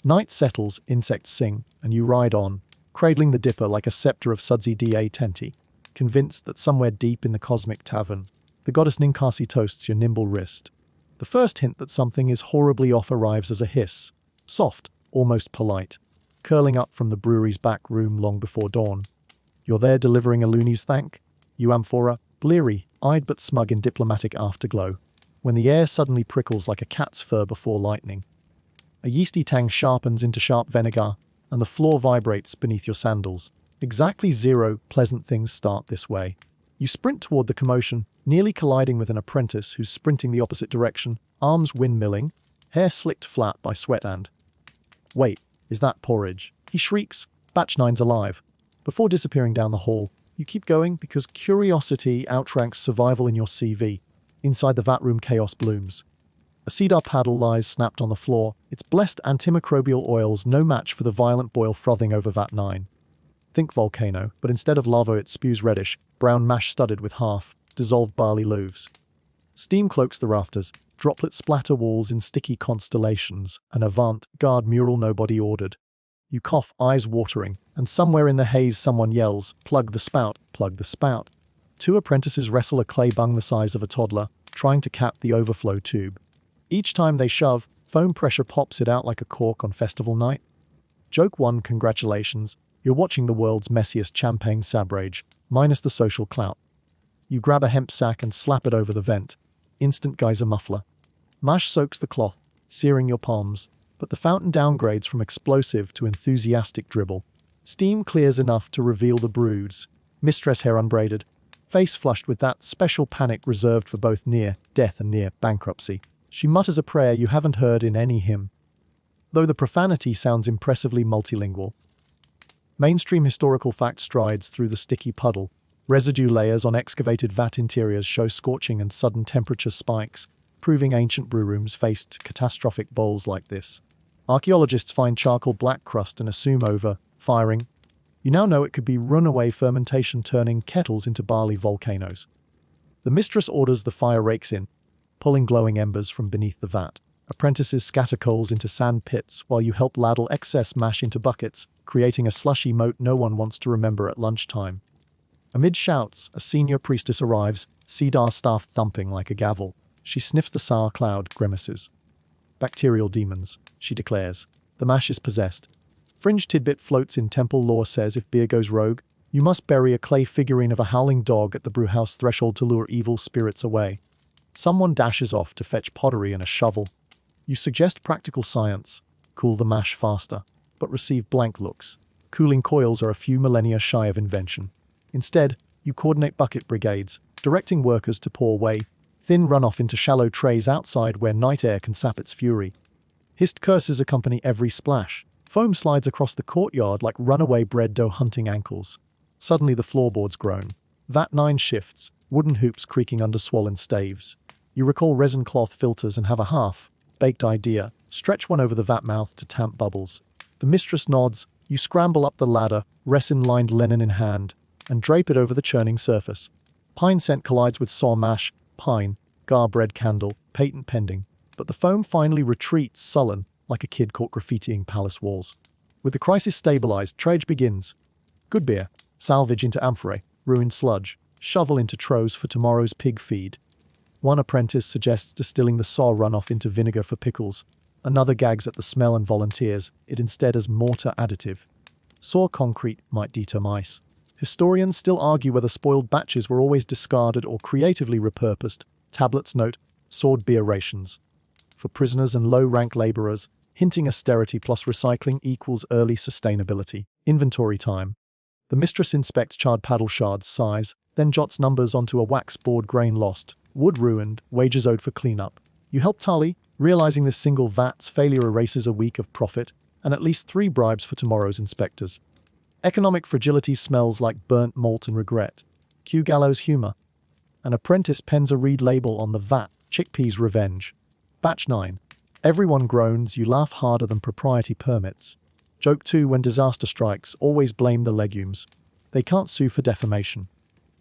Night settles, insects sing, and you ride on, cradling the dipper like a scepter of sudsy da tenti, convinced that somewhere deep in the cosmic tavern, the goddess Ninkasi toasts your nimble wrist. The first hint that something is horribly off arrives as a hiss, soft, almost polite, curling up from the brewery's back room long before dawn. You're there delivering a loony's thank, you amphora, bleary-eyed but smug in diplomatic afterglow, when the air suddenly prickles like a cat's fur before lightning. A yeasty tang sharpens into sharp vinegar, and the floor vibrates beneath your sandals. Exactly 0 pleasant things start this way. You sprint toward the commotion, nearly colliding with an apprentice who's sprinting the opposite direction, arms windmilling, hair slicked flat by sweat and... Wait, is that porridge? He shrieks, Batch 9's alive. Before disappearing down the hall, you keep going because curiosity outranks survival in your CV. Inside the vat room, chaos blooms. A cedar paddle lies snapped on the floor, its blessed antimicrobial oils no match for the violent boil frothing over vat 9. Think volcano, but instead of lava it spews reddish, brown mash studded with half-dissolved barley loaves. Steam cloaks the rafters, droplets splatter walls in sticky constellations, an avant-garde mural nobody ordered. You cough, eyes watering, and somewhere in the haze someone yells, plug the spout, plug the spout. 2 apprentices wrestle a clay bung the size of a toddler, trying to cap the overflow tube. Each time they shove, foam pressure pops it out like a cork on festival night. Joke 1, congratulations, you're watching the world's messiest champagne sabrage, minus the social clout. You grab a hemp sack and slap it over the vent. Instant geyser muffler. Mash soaks the cloth, searing your palms, but the fountain downgrades from explosive to enthusiastic dribble. Steam clears enough to reveal the broods. Mistress hair unbraided, face flushed with that special panic reserved for both near death and near bankruptcy. She mutters a prayer you haven't heard in any hymn, though the profanity sounds impressively multilingual. Mainstream historical fact strides through the sticky puddle. Residue layers on excavated vat interiors show scorching and sudden temperature spikes, proving ancient brewrooms faced catastrophic bowls like this. Archaeologists find charcoal black crust and assume over firing. You now know it could be runaway fermentation turning kettles into barley volcanoes. The mistress orders the fire rakes in, pulling glowing embers from beneath the vat. Apprentices scatter coals into sand pits while you help ladle excess mash into buckets, creating a slushy moat no one wants to remember at lunchtime. Amid shouts, a senior priestess arrives, cedar staff thumping like a gavel. She sniffs the sour cloud, grimaces. Bacterial demons, she declares. The mash is possessed. Fringe tidbit floats in temple lore says if beer goes rogue, you must bury a clay figurine of a howling dog at the brewhouse threshold to lure evil spirits away. Someone dashes off to fetch pottery and a shovel. You suggest practical science, cool the mash faster, but receive blank looks. Cooling coils are a few millennia shy of invention. Instead, you coordinate bucket brigades, directing workers to pour whey, thin runoff into shallow trays outside where night air can sap its fury. Hissed curses accompany every splash. Foam slides across the courtyard like runaway bread dough hunting ankles. Suddenly the floorboards groan. Vat 9 shifts, wooden hoops creaking under swollen staves. You recall resin cloth filters and have a half-baked idea. Stretch one over the vat mouth to tamp bubbles. The mistress nods. You scramble up the ladder, resin-lined linen in hand, and drape it over the churning surface. Pine scent collides with saw mash, pine, gar-bread candle, patent pending. But the foam finally retreats, sullen, like a kid caught graffitiing palace walls. With the crisis stabilized, trade begins. Good beer, salvage into amphorae, ruined sludge, shovel into troghs for tomorrow's pig feed. One apprentice suggests distilling the saw runoff into vinegar for pickles. Another gags at the smell and volunteers it instead as mortar additive. Saw concrete might deter mice. Historians still argue whether spoiled batches were always discarded or creatively repurposed. Tablets note, sawed beer rations. For prisoners and low-rank laborers, hinting austerity plus recycling equals early sustainability. Inventory time. The mistress inspects charred paddle shards, sighs, then jots numbers onto a wax board. Grain lost, wood ruined, wages owed for cleanup. You help tally, realizing this single vat's failure erases a week of profit and at least 3 bribes for tomorrow's inspectors. Economic fragility smells like burnt malt and regret. Cue gallows humor. An apprentice pens a reed label on the vat, chickpeas revenge. Batch 9. Everyone groans, you laugh harder than propriety permits. Joke 2, when disaster strikes, always blame the legumes. They can't sue for defamation.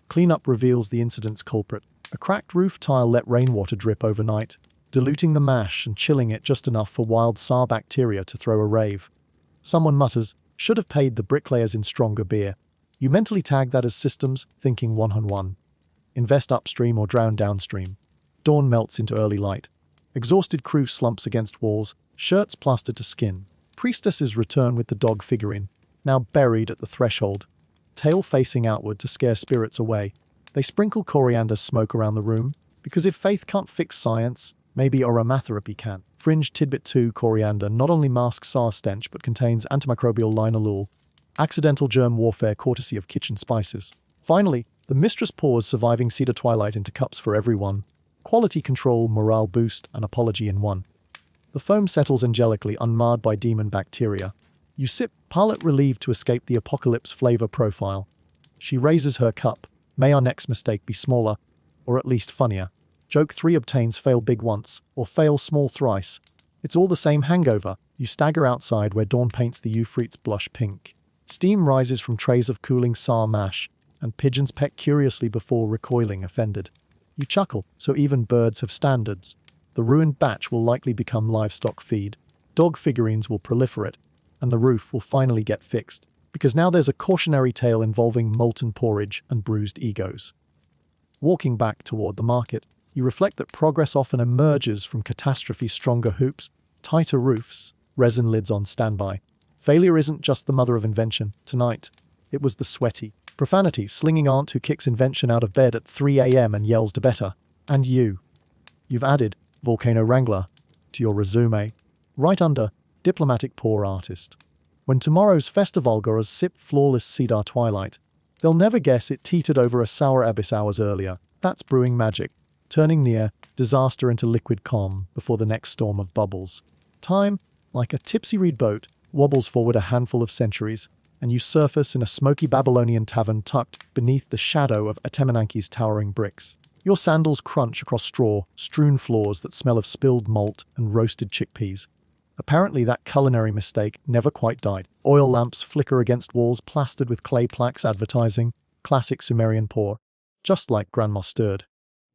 Cleanup reveals the incident's culprit. A cracked roof tile let rainwater drip overnight, diluting the mash and chilling it just enough for wild sour bacteria to throw a rave. Someone mutters, should have paid the bricklayers in stronger beer. You mentally tag that as systems, thinking 1-on-1. Invest upstream or drown downstream. Dawn melts into early light. Exhausted crew slumps against walls, shirts plastered to skin. Priestesses return with the dog figurine, now buried at the threshold, tail facing outward to scare spirits away. They sprinkle coriander smoke around the room, because if faith can't fix science, maybe aromatherapy can. Fringe tidbit 2, coriander not only masks sour stench but contains antimicrobial linalool, accidental germ warfare courtesy of kitchen spices. Finally, the mistress pours surviving cedar twilight into cups for everyone. Quality control, morale boost, and apology in one. The foam settles angelically, unmarred by demon bacteria. You sip, palate relieved to escape the apocalypse flavor profile. She raises her cup. May our next mistake be smaller, or at least funnier. Joke 3 obtains fail big once, or fail small thrice. It's all the same hangover. You stagger outside where dawn paints the Euphrates blush pink. Steam rises from trays of cooling sour mash, and pigeons peck curiously before recoiling offended. You chuckle, so even birds have standards. The ruined batch will likely become livestock feed. Dog figurines will proliferate, and the roof will finally get fixed, because now there's a cautionary tale involving molten porridge and bruised egos. Walking back toward the market, you reflect that progress often emerges from catastrophe. Stronger hoops, tighter roofs, resin lids on standby. Failure isn't just the mother of invention. Tonight, it was the sweaty, profanity slinging aunt who kicks invention out of bed at 3 a.m. and yells to better. And you've added volcano wrangler to your resume, right under diplomatic poor artist. When tomorrow's festivalgoers sip flawless cedar twilight, they'll never guess it teetered over a sour abyss hours earlier. That's brewing magic, turning near disaster into liquid calm before the next storm of bubbles. Time, like a tipsy reed boat, wobbles forward a handful of centuries. and you surface in a smoky Babylonian tavern tucked beneath the shadow of Atemenanke's towering bricks. Your sandals crunch across straw-strewn floors that smell of spilled malt and roasted chickpeas. Apparently that culinary mistake never quite died. Oil lamps flicker against walls plastered with clay plaques advertising classic Sumerian pour, just like Grandma stirred.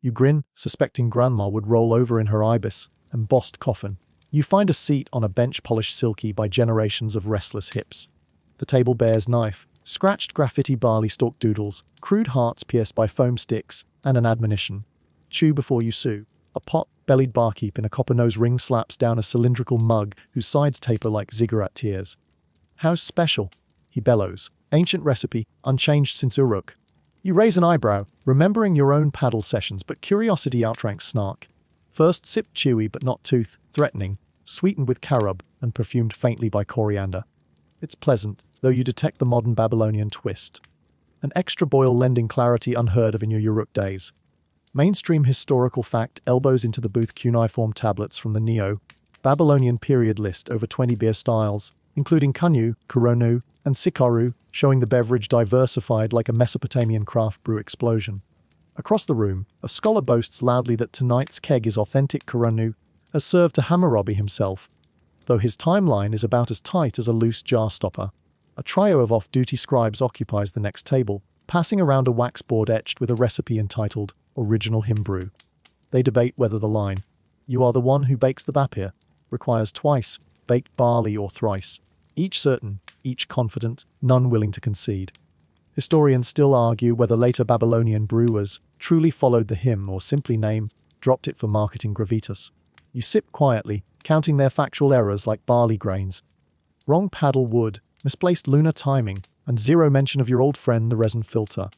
You grin, suspecting Grandma would roll over in her ibis-embossed coffin. You find a seat on a bench polished silky by generations of restless hips. The table bears knife, scratched graffiti barley stalk doodles, crude hearts pierced by foam sticks, and an admonition. Chew before you sue. A pot-bellied barkeep in a copper-nosed ring slaps down a cylindrical mug whose sides taper like ziggurat tears. How's special? He bellows. Ancient recipe, unchanged since Uruk. You raise an eyebrow, remembering your own paddle sessions, but curiosity outranks snark. First sip chewy but not tooth-threatening, sweetened with carob and perfumed faintly by coriander. It's pleasant, though you detect the modern Babylonian twist. An extra boil lending clarity unheard of in your Uruk days. Mainstream historical fact elbows into the booth cuneiform tablets from the Neo-Babylonian period list over 20 beer styles, including Kunyu, Kuronu, and Sikaru, showing the beverage diversified like a Mesopotamian craft brew explosion. Across the room, a scholar boasts loudly that tonight's keg is authentic Kuronu, as served to Hammurabi himself, though his timeline is about as tight as a loose jar stopper. A trio of off-duty scribes occupies the next table, passing around a wax board etched with a recipe entitled Original Hymn Brew. They debate whether the line, "You are the one who bakes the bapir," requires twice baked barley or thrice. Each certain, each confident, none willing to concede. Historians still argue whether later Babylonian brewers truly followed the hymn or simply dropped it for marketing gravitas. You sip quietly, counting their factual errors like barley grains. Wrong paddle wood, misplaced lunar timing, and zero mention of your old friend the resin filter.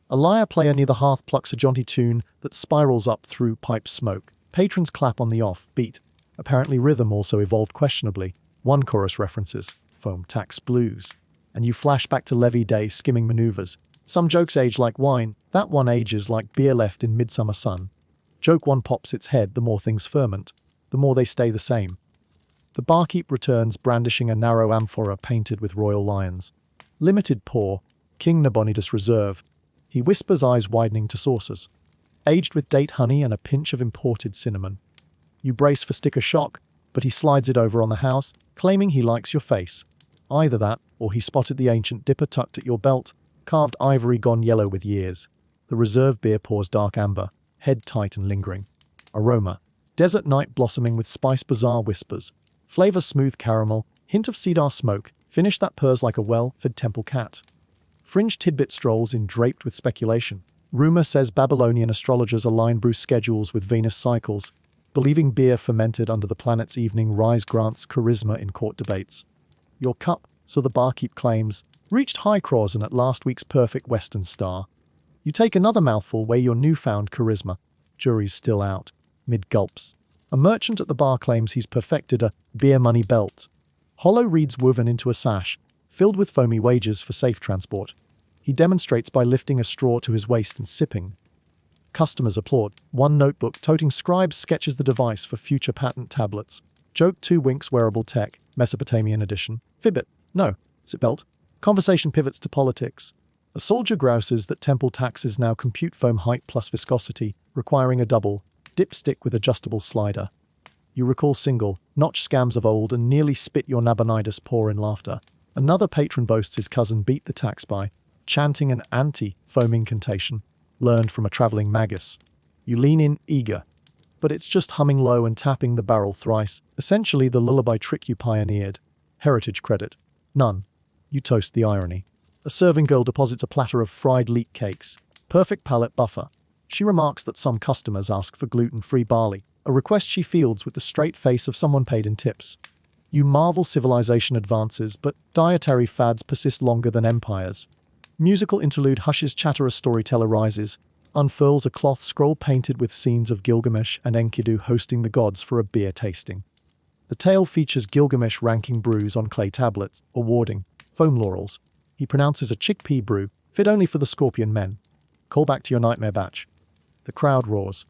A lyre player near the hearth plucks a jaunty tune that spirals up through pipe smoke. Patrons clap on the off-beat. Apparently rhythm also evolved questionably. One chorus references foam tax blues, and you flash back to levee day skimming maneuvers. Some jokes age like wine, that one ages like beer left in midsummer sun. Joke one pops its head, the more things ferment, the more they stay the same. The barkeep returns brandishing a narrow amphora painted with royal lions. Limited pour, King Nabonidus Reserve. He whispers, eyes widening to saucers. Aged with date honey and a pinch of imported cinnamon. You brace for sticker shock, but he slides it over on the house, claiming he likes your face. Either that, or he spotted the ancient dipper tucked at your belt, carved ivory gone yellow with years. The reserve beer pours dark amber, head tight and lingering. Aroma. Desert night blossoming with spice bizarre whispers. Flavor smooth caramel, hint of cedar smoke, finish that purrs like a well-fed temple cat. Fringe tidbit strolls in draped with speculation. Rumor says Babylonian astrologers align brew schedules with Venus cycles, believing beer fermented under the planet's evening rise grants charisma in court debates. Your cup, so the barkeep claims, reached high croissant at last week's perfect Western Star. You take another mouthful, weigh your newfound charisma. Jury's still out. Mid-gulps. A merchant at the bar claims he's perfected a beer money belt. Hollow reeds woven into a sash, filled with foamy wages for safe transport. He demonstrates by lifting a straw to his waist and sipping. Customers applaud. One notebook toting scribe sketches the device for future patent tablets. Joke 2 winks wearable tech, Mesopotamian edition. Fibbit. No. Seatbelt. Conversation pivots to politics. A soldier grouses that temple taxes now compute foam height plus viscosity, requiring a double dipstick with adjustable slider. You recall single, notch scams of old and nearly spit your Nabonidus pour in laughter. Another patron boasts his cousin beat the tax by chanting an anti-foam incantation, learned from a traveling magus. You lean in, eager. But it's just humming low and tapping the barrel thrice, essentially the lullaby trick you pioneered. Heritage credit. None. You toast the irony. A serving girl deposits a platter of fried leek cakes. Perfect palate buffer. She remarks that some customers ask for gluten-free barley, a request she fields with the straight face of someone paid in tips. You marvel civilization advances, but dietary fads persist longer than empires. Musical interlude hushes chatter, a storyteller rises, unfurls a cloth scroll painted with scenes of Gilgamesh and Enkidu hosting the gods for a beer tasting. The tale features Gilgamesh ranking brews on clay tablets, awarding foam laurels. He pronounces a chickpea brew, fit only for the scorpion men. Call back to your nightmare batch. The crowd roars.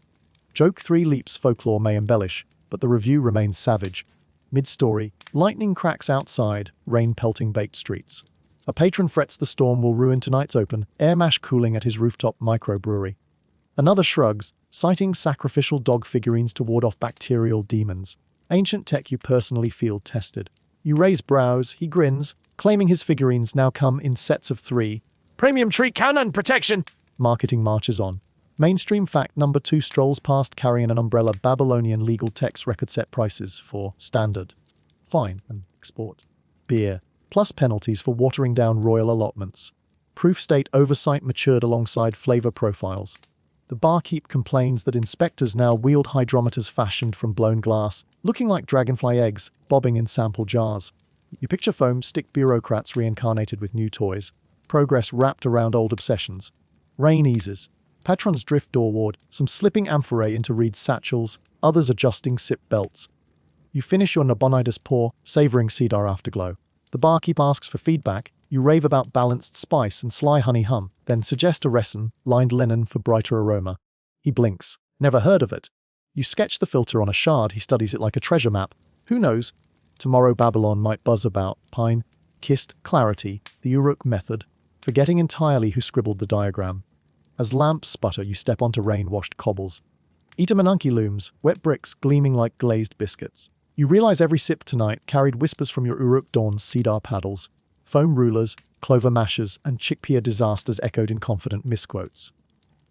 Joke 3 leaps folklore may embellish, but the review remains savage. Mid-story, lightning cracks outside, rain pelting baked streets. A patron frets the storm will ruin tonight's open, air mash cooling at his rooftop microbrewery. Another shrugs, citing sacrificial dog figurines to ward off bacterial demons. Ancient tech you personally field tested. You raise brows, he grins, claiming his figurines now come in sets of 3. Premium tree cannon protection! Marketing marches on. Mainstream fact number 2 strolls past carrying an umbrella. Babylonian legal text record set prices for standard, fine, and export beer, plus penalties for watering down royal allotments. Proof state oversight matured alongside flavor profiles. The barkeep complains that inspectors now wield hydrometers fashioned from blown glass, looking like dragonfly eggs, bobbing in sample jars. You picture foam stick bureaucrats reincarnated with new toys. Progress wrapped around old obsessions. Rain eases. Patrons drift doorward, some slipping amphorae into reed satchels, others adjusting sip belts. You finish your Nabonidus pour, savoring cedar afterglow. The barkeep asks for feedback. You rave about balanced spice and sly honey hum, then suggest a resin, lined linen for brighter aroma. He blinks. Never heard of it. You sketch the filter on a shard. He studies it like a treasure map. Who knows? Tomorrow Babylon might buzz about pine, kissed, clarity, the Uruk method, forgetting entirely who scribbled the diagram. As lamps sputter, you step onto rain-washed cobbles. Itamanunki looms, wet bricks gleaming like glazed biscuits. You realize every sip tonight carried whispers from your Uruk Dawn's cedar paddles. Foam rulers, clover mashers, and chickpea disasters echoed in confident misquotes.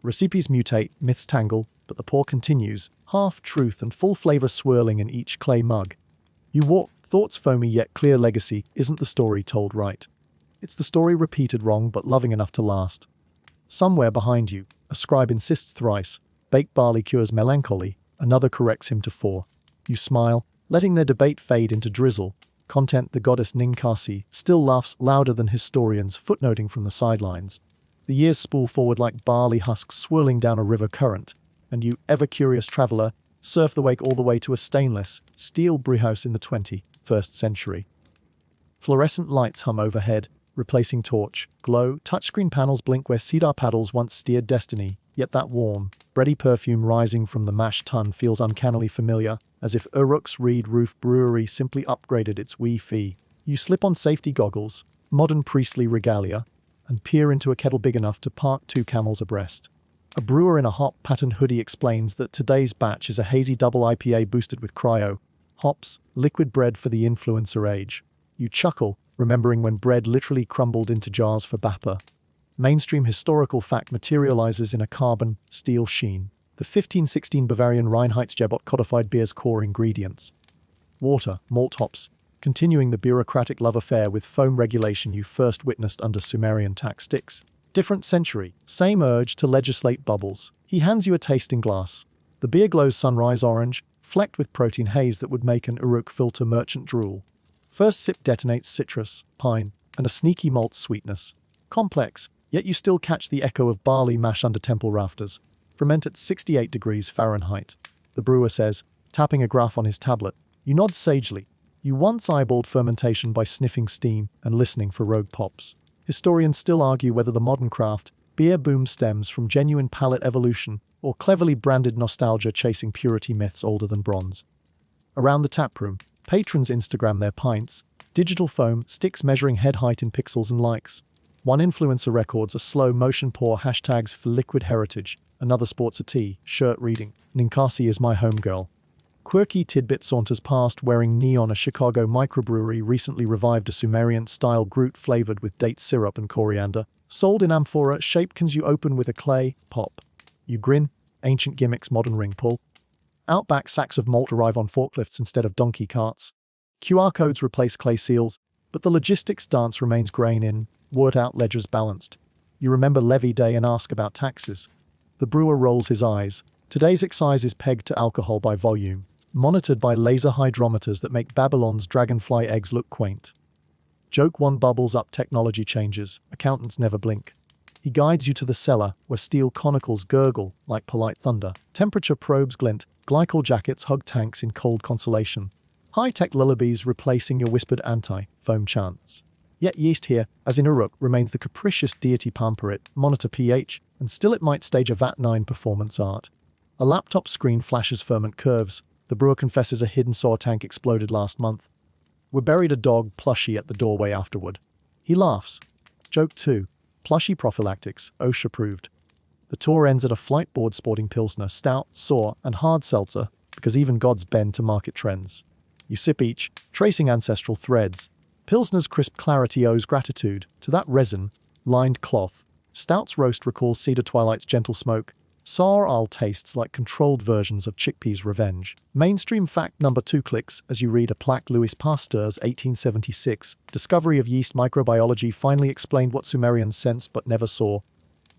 Recipes mutate, myths tangle, but the pour continues, half-truth and full flavor swirling in each clay mug. You walk, thoughts foamy yet clear. Legacy isn't the story told right. It's the story repeated wrong but loving enough to last. Somewhere behind you, a scribe insists thrice, baked barley cures melancholy, another corrects him to 4. You smile, letting their debate fade into drizzle. Content the goddess Ninkasi still laughs louder than historians footnoting from the sidelines. The years spool forward like barley husks swirling down a river current, and you, ever-curious traveler, surf the wake all the way to a stainless, steel brewhouse in the 21st century. Fluorescent lights hum overhead, replacing torch, glow, touchscreen panels blink where cedar paddles once steered destiny, yet that warm, bready perfume rising from the mash tun feels uncannily familiar, as if Uruk's Reed Roof Brewery simply upgraded its Wi-Fi. You slip on safety goggles, modern priestly regalia, and peer into a kettle big enough to park 2 camels abreast. A brewer in a hop-patterned hoodie explains that today's batch is a hazy double IPA boosted with cryo, hops, liquid bread for the influencer age. You chuckle, remembering when bread literally crumbled into jars for Bappa. Mainstream historical fact materializes in a carbon, steel sheen. The 1516 Bavarian Reinheitsgebot codified beer's core ingredients. Water, malt hops, continuing the bureaucratic love affair with foam regulation you first witnessed under Sumerian tax sticks. Different century, same urge to legislate bubbles. He hands you a tasting glass. The beer glows sunrise orange, flecked with protein haze that would make an Uruk filter merchant drool. First sip detonates citrus, pine, and a sneaky malt sweetness. Complex, yet you still catch the echo of barley mash under temple rafters. Ferment at 68 degrees Fahrenheit. The brewer says, tapping a graph on his tablet. You nod sagely. You once eyeballed fermentation by sniffing steam and listening for rogue pops. Historians still argue whether the modern craft, beer boom stems from genuine palate evolution or cleverly branded nostalgia chasing purity myths older than bronze. Around the taproom, patrons Instagram their pints, digital foam sticks measuring head height in pixels and likes. One influencer records a slow motion pour hashtags for liquid heritage. Another sports a tea, shirt reading, Ninkasi is my homegirl. Quirky tidbit saunters past wearing neon. A Chicago microbrewery recently revived a Sumerian-style Groot flavored with date syrup and coriander. Sold in amphora, shape cans you open with a clay pop. You grin, ancient gimmicks, modern ring pull. Outback sacks of malt arrive on forklifts instead of donkey carts. QR codes replace clay seals, but the logistics dance remains grain in, word out ledgers balanced. You remember levy day and ask about taxes. The brewer rolls his eyes. Today's excise is pegged to alcohol by volume, monitored by laser hydrometers that make Babylon's dragonfly eggs look quaint. Joke 1 bubbles up. Technology changes. Accountants never blink. He guides you to the cellar, where steel conicals gurgle like polite thunder. Temperature probes glint. Glycol jackets hug tanks in cold consolation. High-tech lullabies replacing your whispered anti-foam chants. Yet yeast here, as in Uruk, remains the capricious deity pamper it, monitor pH, and still it might stage a VAT9 performance art. A laptop screen flashes ferment curves. The brewer confesses a hidden sour tank exploded last month. We buried a dog plushie at the doorway afterward. He laughs. Joke 2. Plushy prophylactics, OSHA approved. The tour ends at a flight board sporting Pilsner, stout, sour, and hard seltzer, because even gods bend to market trends. You sip each, tracing ancestral threads. Pilsner's crisp clarity owes gratitude to that resin-lined cloth. Stout's roast recalls Cedar Twilight's gentle smoke. Sour ale tastes like controlled versions of chickpeas' revenge. Mainstream fact number 2 clicks as you read a plaque. Louis Pasteur's 1876 discovery of yeast microbiology finally explained what Sumerians sensed but never saw.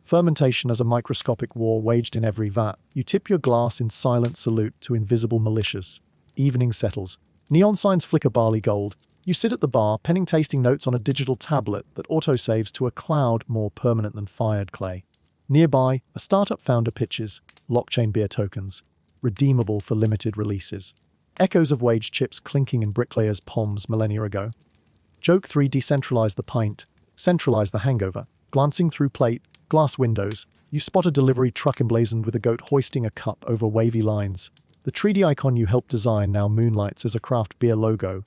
Fermentation as a microscopic war waged in every vat. You tip your glass in silent salute to invisible militias. Evening settles. Neon signs flicker barley gold. You sit at the bar, penning tasting notes on a digital tablet that autosaves to a cloud more permanent than fired clay. Nearby, a startup founder pitches blockchain beer tokens, redeemable for limited releases. Echoes of wage chips clinking in bricklayers' palms millennia ago. Joke 3. Decentralize the pint, centralize the hangover. Glancing through plate, glass windows, you spot a delivery truck emblazoned with a goat hoisting a cup over wavy lines. The treaty icon you helped design now moonlights as a craft beer logo.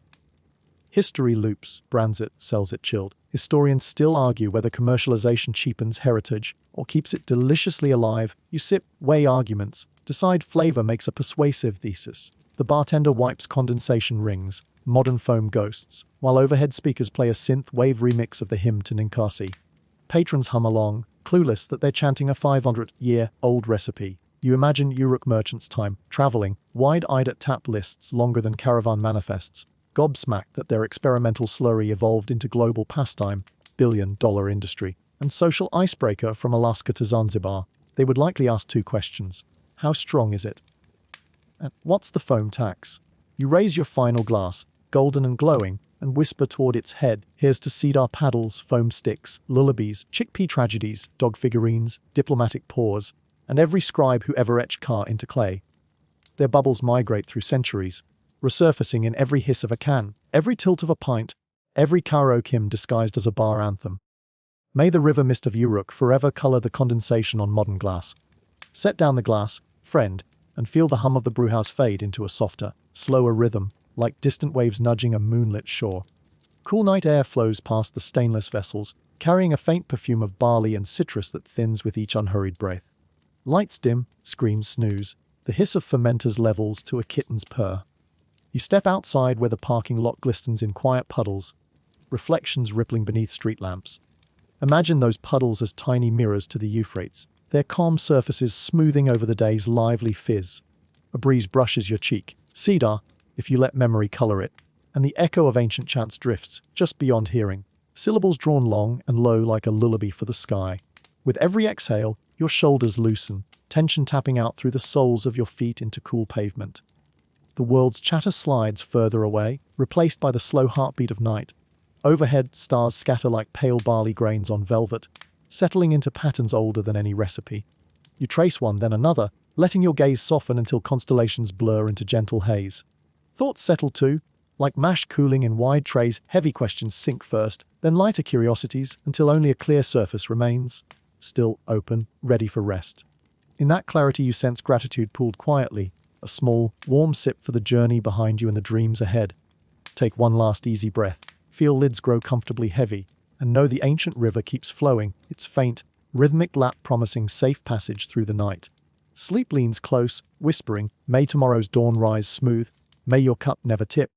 History loops, brands it, sells it chilled. Historians still argue whether commercialization cheapens heritage or keeps it deliciously alive. You sip, weigh arguments, decide flavor makes a persuasive thesis. The bartender wipes condensation rings, modern foam ghosts, while overhead speakers play a synth wave remix of the hymn to Ninkasi. Patrons hum along, clueless that they're chanting a 500-year-old recipe. You imagine Uruk merchants' time, traveling, wide-eyed at tap lists longer than caravan manifests, gobsmacked that their experimental slurry evolved into global pastime, billion-dollar industry, and social icebreaker from Alaska to Zanzibar. They would likely ask 2 questions. How strong is it? And what's the foam tax? You raise your final glass, golden and glowing, and whisper toward its head, here's to cedar paddles, foam sticks, lullabies, chickpea tragedies, dog figurines, diplomatic pause, and every scribe who ever etched car into clay. Their bubbles migrate through centuries, resurfacing in every hiss of a can, every tilt of a pint, every karaoke hymn disguised as a bar anthem. May the river mist of Uruk forever color the condensation on modern glass. Set down the glass, friend, and feel the hum of the brewhouse fade into a softer, slower rhythm, like distant waves nudging a moonlit shore. Cool night air flows past the stainless vessels, carrying a faint perfume of barley and citrus that thins with each unhurried breath. Lights dim, screams snooze, the hiss of fermenters levels to a kitten's purr. You step outside where the parking lot glistens in quiet puddles, reflections rippling beneath street lamps. Imagine those puddles as tiny mirrors to the Euphrates, their calm surfaces smoothing over the day's lively fizz. A breeze brushes your cheek, cedar, if you let memory color it, and the echo of ancient chants drifts just beyond hearing, syllables drawn long and low like a lullaby for the sky. With every exhale, your shoulders loosen, tension tapping out through the soles of your feet into cool pavement. The world's chatter slides further away, replaced by the slow heartbeat of night. Overhead, stars scatter like pale barley grains on velvet, settling into patterns older than any recipe. You trace one, then another, letting your gaze soften until constellations blur into gentle haze. Thoughts settle too, like mash cooling in wide trays. Heavy questions sink first, then lighter curiosities until only a clear surface remains, still open, ready for rest. In that clarity you sense gratitude pooled quietly, a small, warm sip for the journey behind you and the dreams ahead. Take one last easy breath, feel lids grow comfortably heavy, and know the ancient river keeps flowing, its faint, rhythmic lap promising safe passage through the night. Sleep leans close, whispering, may tomorrow's dawn rise smooth, may your cup never tip.